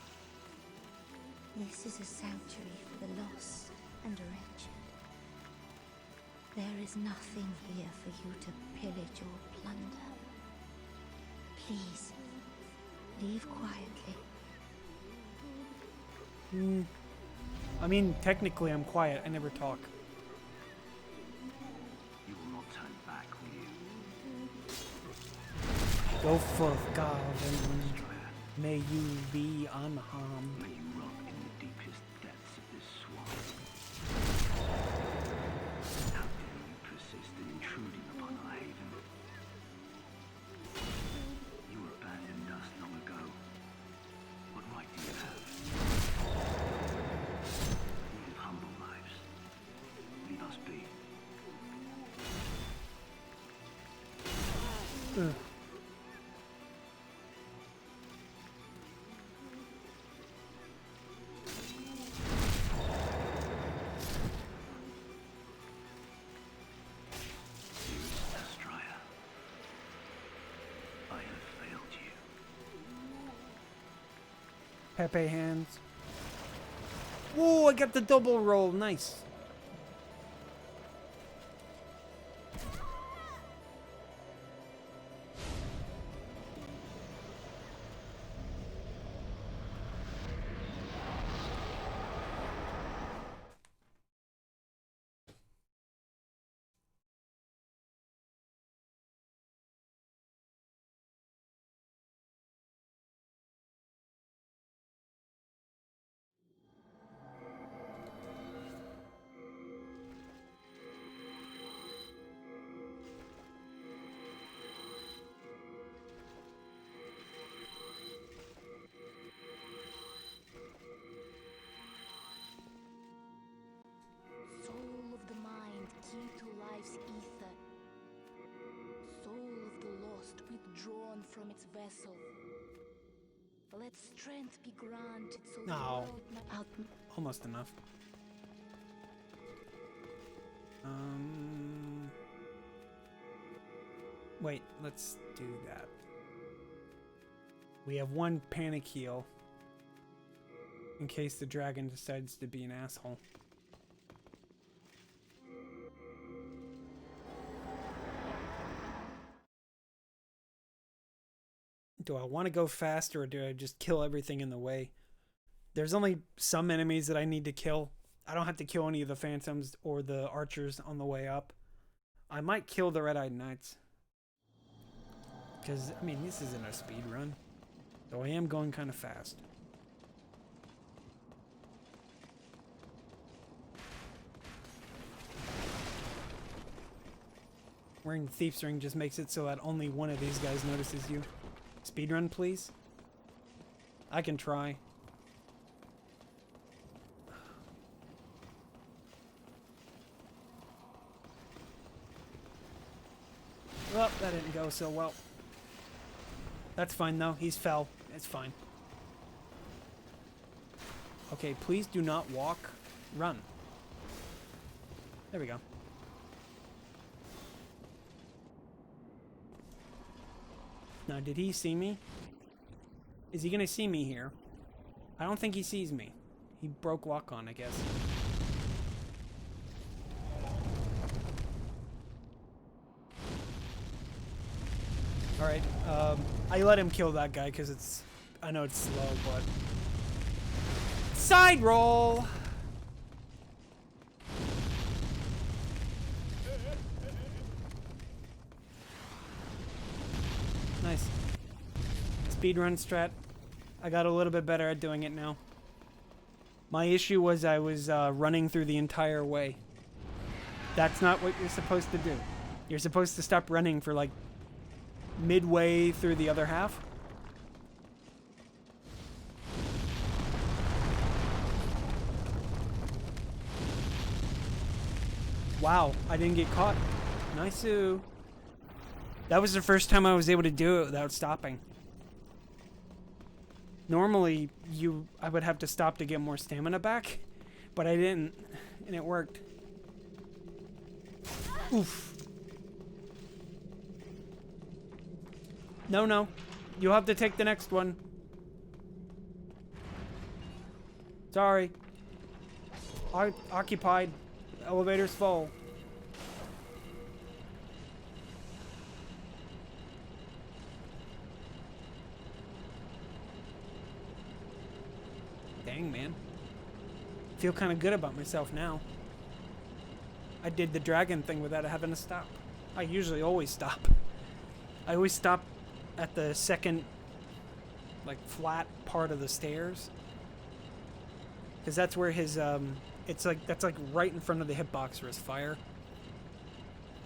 This is a sanctuary for the lost and wretched. There is nothing here for you to pillage or plunder. Please, leave quietly. I mean, technically I'm quiet. I never talk. You will not turn back, will you? Go forth, God, and may you be unharmed. May you rot in the deepest depths of this swamp. How dare you persist in intruding upon our haven? You abandoned us long ago. What right do you have? We live humble lives. Leave us be. Pepe hands. Whoa, I got the double roll. Nice. life's ether. Soul of the lost withdrawn from its vessel. Let strength be granted so the No. world might out. Almost enough. Wait, let's do that. We have one panic heal in case the dragon decides to be an asshole. Do I want to go fast or do I just kill everything in the way? There's only some enemies that I need to kill. I don't have to kill any of the phantoms or the archers on the way up. I might kill the red-eyed knights. Because, I mean, this isn't a speed run. Though I am going kind of fast. Wearing Thief's Ring just makes it so that only one of these guys notices you. Speedrun, please? I can try. Well, that didn't go so well. That's fine, though. He's fell. It's fine. Okay, please do not walk. Run. There we go. Now, did he see me? Is he gonna see me here? I don't think he sees me. He broke lock on, I guess. Alright, I let him kill that guy because it's... I know it's slow, but... Side roll! Nice. Speedrun strat. I got a little bit better at doing it now. My issue was I was running through the entire way. That's not what you're supposed to do. You're supposed to stop running for like midway through the other half. Wow, I didn't get caught. Nice-oo. That was the first time I was able to do it without stopping. Normally, I would have to stop to get more stamina back, but I didn't, and it worked. Oof. No. You'll have to take the next one. Sorry. Occupied. Elevator's full. Dang, man. Feel kind of good about myself now. I did the dragon thing without having to stop. I usually always stop. I always stop at the second, like, flat part of the stairs. Because that's where his, that's like right in front of the hitbox for his fire.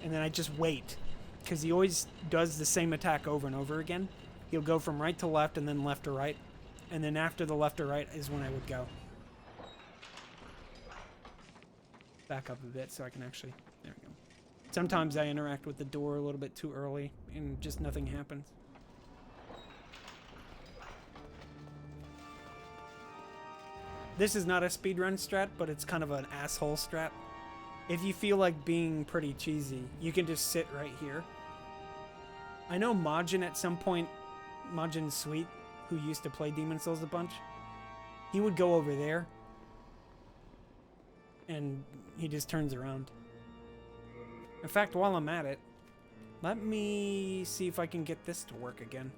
And then I just wait. Because he always does the same attack over and over again. He'll go from right to left and then left to right. And then after the left or right is when I would go. Back up a bit so I can actually... There we go. Sometimes I interact with the door a little bit too early and just nothing happens. This is not a speedrun strat, but it's kind of an asshole strat. If you feel like being pretty cheesy, you can just sit right here. I know Majin at some point, Majin Sweet, who used to play Demon Souls a bunch, he would go over there and he just turns around. In fact, while I'm at it, let me see if I can get this to work again.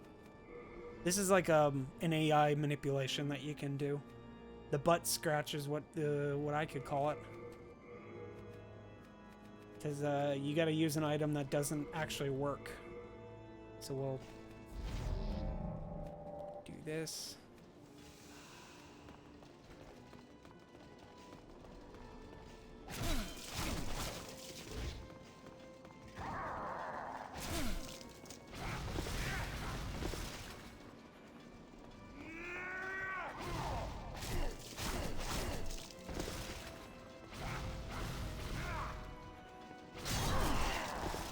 This is like an AI manipulation that you can do. The butt scratch is what I could call it. Because you gotta use an item that doesn't actually work. So we'll do this.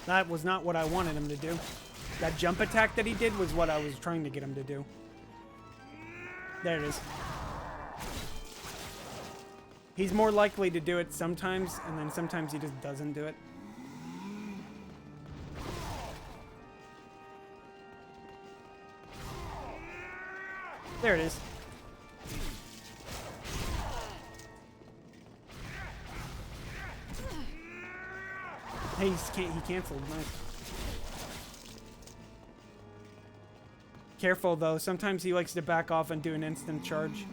That was not what I wanted him to do. That jump attack that he did was what I was trying to get him to do. There it is. He's more likely to do it sometimes, and then sometimes he just doesn't do it. There it is. Hey, he canceled. Nice. Careful though, sometimes he likes to back off and do an instant charge.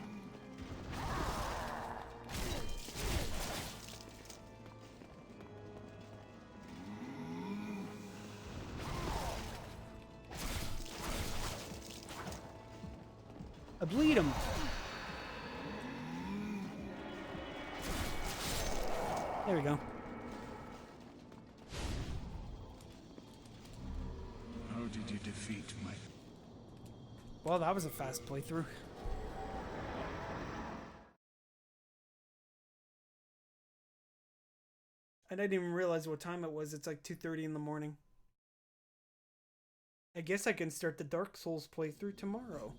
I bleed him. There we go. How did you defeat my... Well, that was a fast playthrough. I didn't even realize what time it was. It's like 2:30 in the morning. I guess I can start the Dark Souls playthrough tomorrow.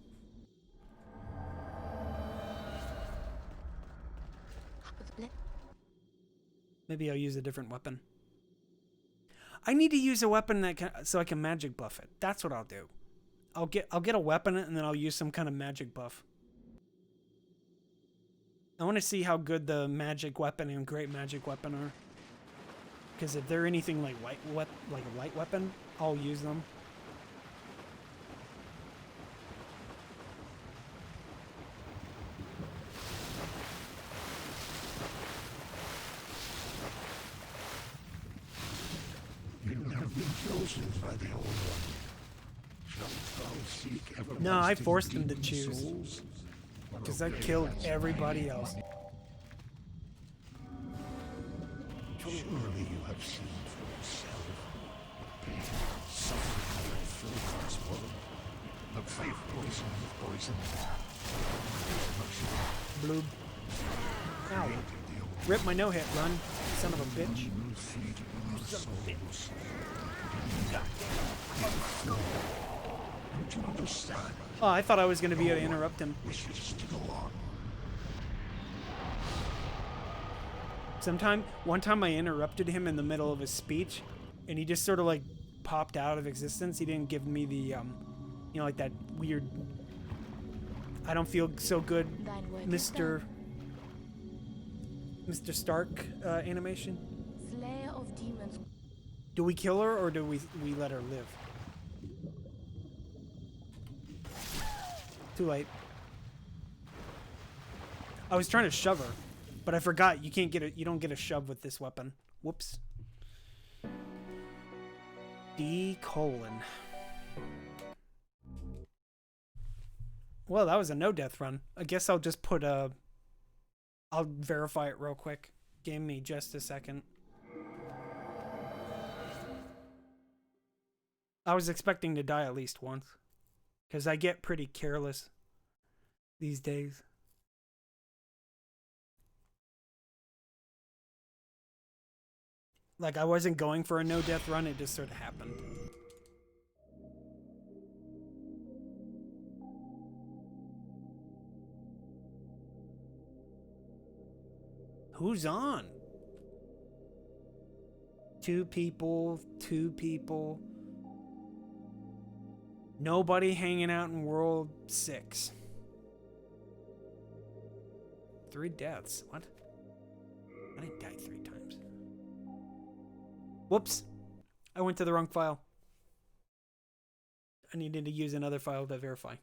Maybe I'll use a different weapon. I need to use a weapon that so I can magic buff it. That's what I'll do. I'll get a weapon and then I'll use some kind of magic buff. I want to see how good the magic weapon and great magic weapon are. Because if they're anything like a light weapon, I'll use them. No, I forced them to choose. Because I killed everybody else. Surely you have seen for yourself. Suffering through this world. The faith poison with poison. Bloob. Ow. Rip my no-hit, run. Son of a bitch. Son of a bitch. Oh, I thought I was going to be able to interrupt him. One time I interrupted him in the middle of his speech, and he just sort of like popped out of existence. He didn't give me the, you know, like that weird, I don't feel so good, Mr. Stark animation. Slayer of demons. Do we kill her or do we let her live? Too late. I was trying to shove her, but I forgot you can't get it. You don't get a shove with this weapon. Whoops. D:. Well, that was a no death run. I guess I'll just put a. I'll verify it real quick. Give me just a second. I was expecting to die at least once. Because I get pretty careless these days. Like, I wasn't going for a no-death run, it just sort of happened. Who's on? 2 people, 2 people. Nobody hanging out in World 6. 3 deaths. What? I didn't die 3 times. Whoops. I went to the wrong file. I needed to use another file to verify.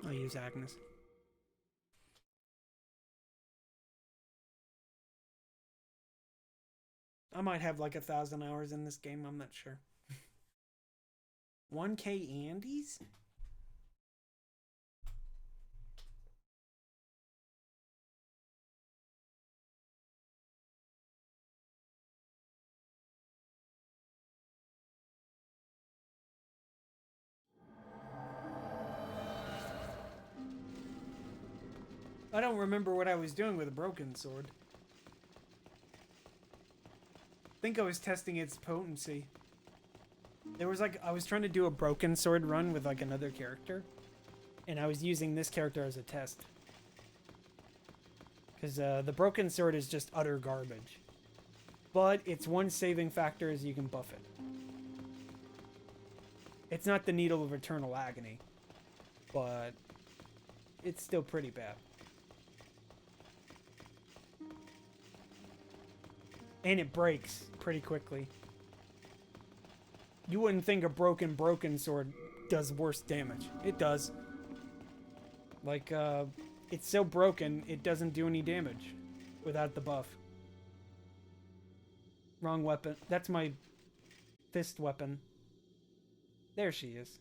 I'll use Agnes. I might have like 1,000 hours in this game, I'm not sure. 1K Andes? I don't remember what I was doing with a broken sword. think I was testing its potency. There was like, I was trying to do a broken sword run with like another character. And I was using this character as a test. Because the broken sword is just utter garbage. But its one saving factor is you can buff it. It's not the Needle of Eternal Agony. But it's still pretty bad. And it breaks pretty quickly. You wouldn't think a broken sword does worse damage. It does. Like, it's so broken, it doesn't do any damage without the buff. Wrong weapon. That's my fist weapon. There she is.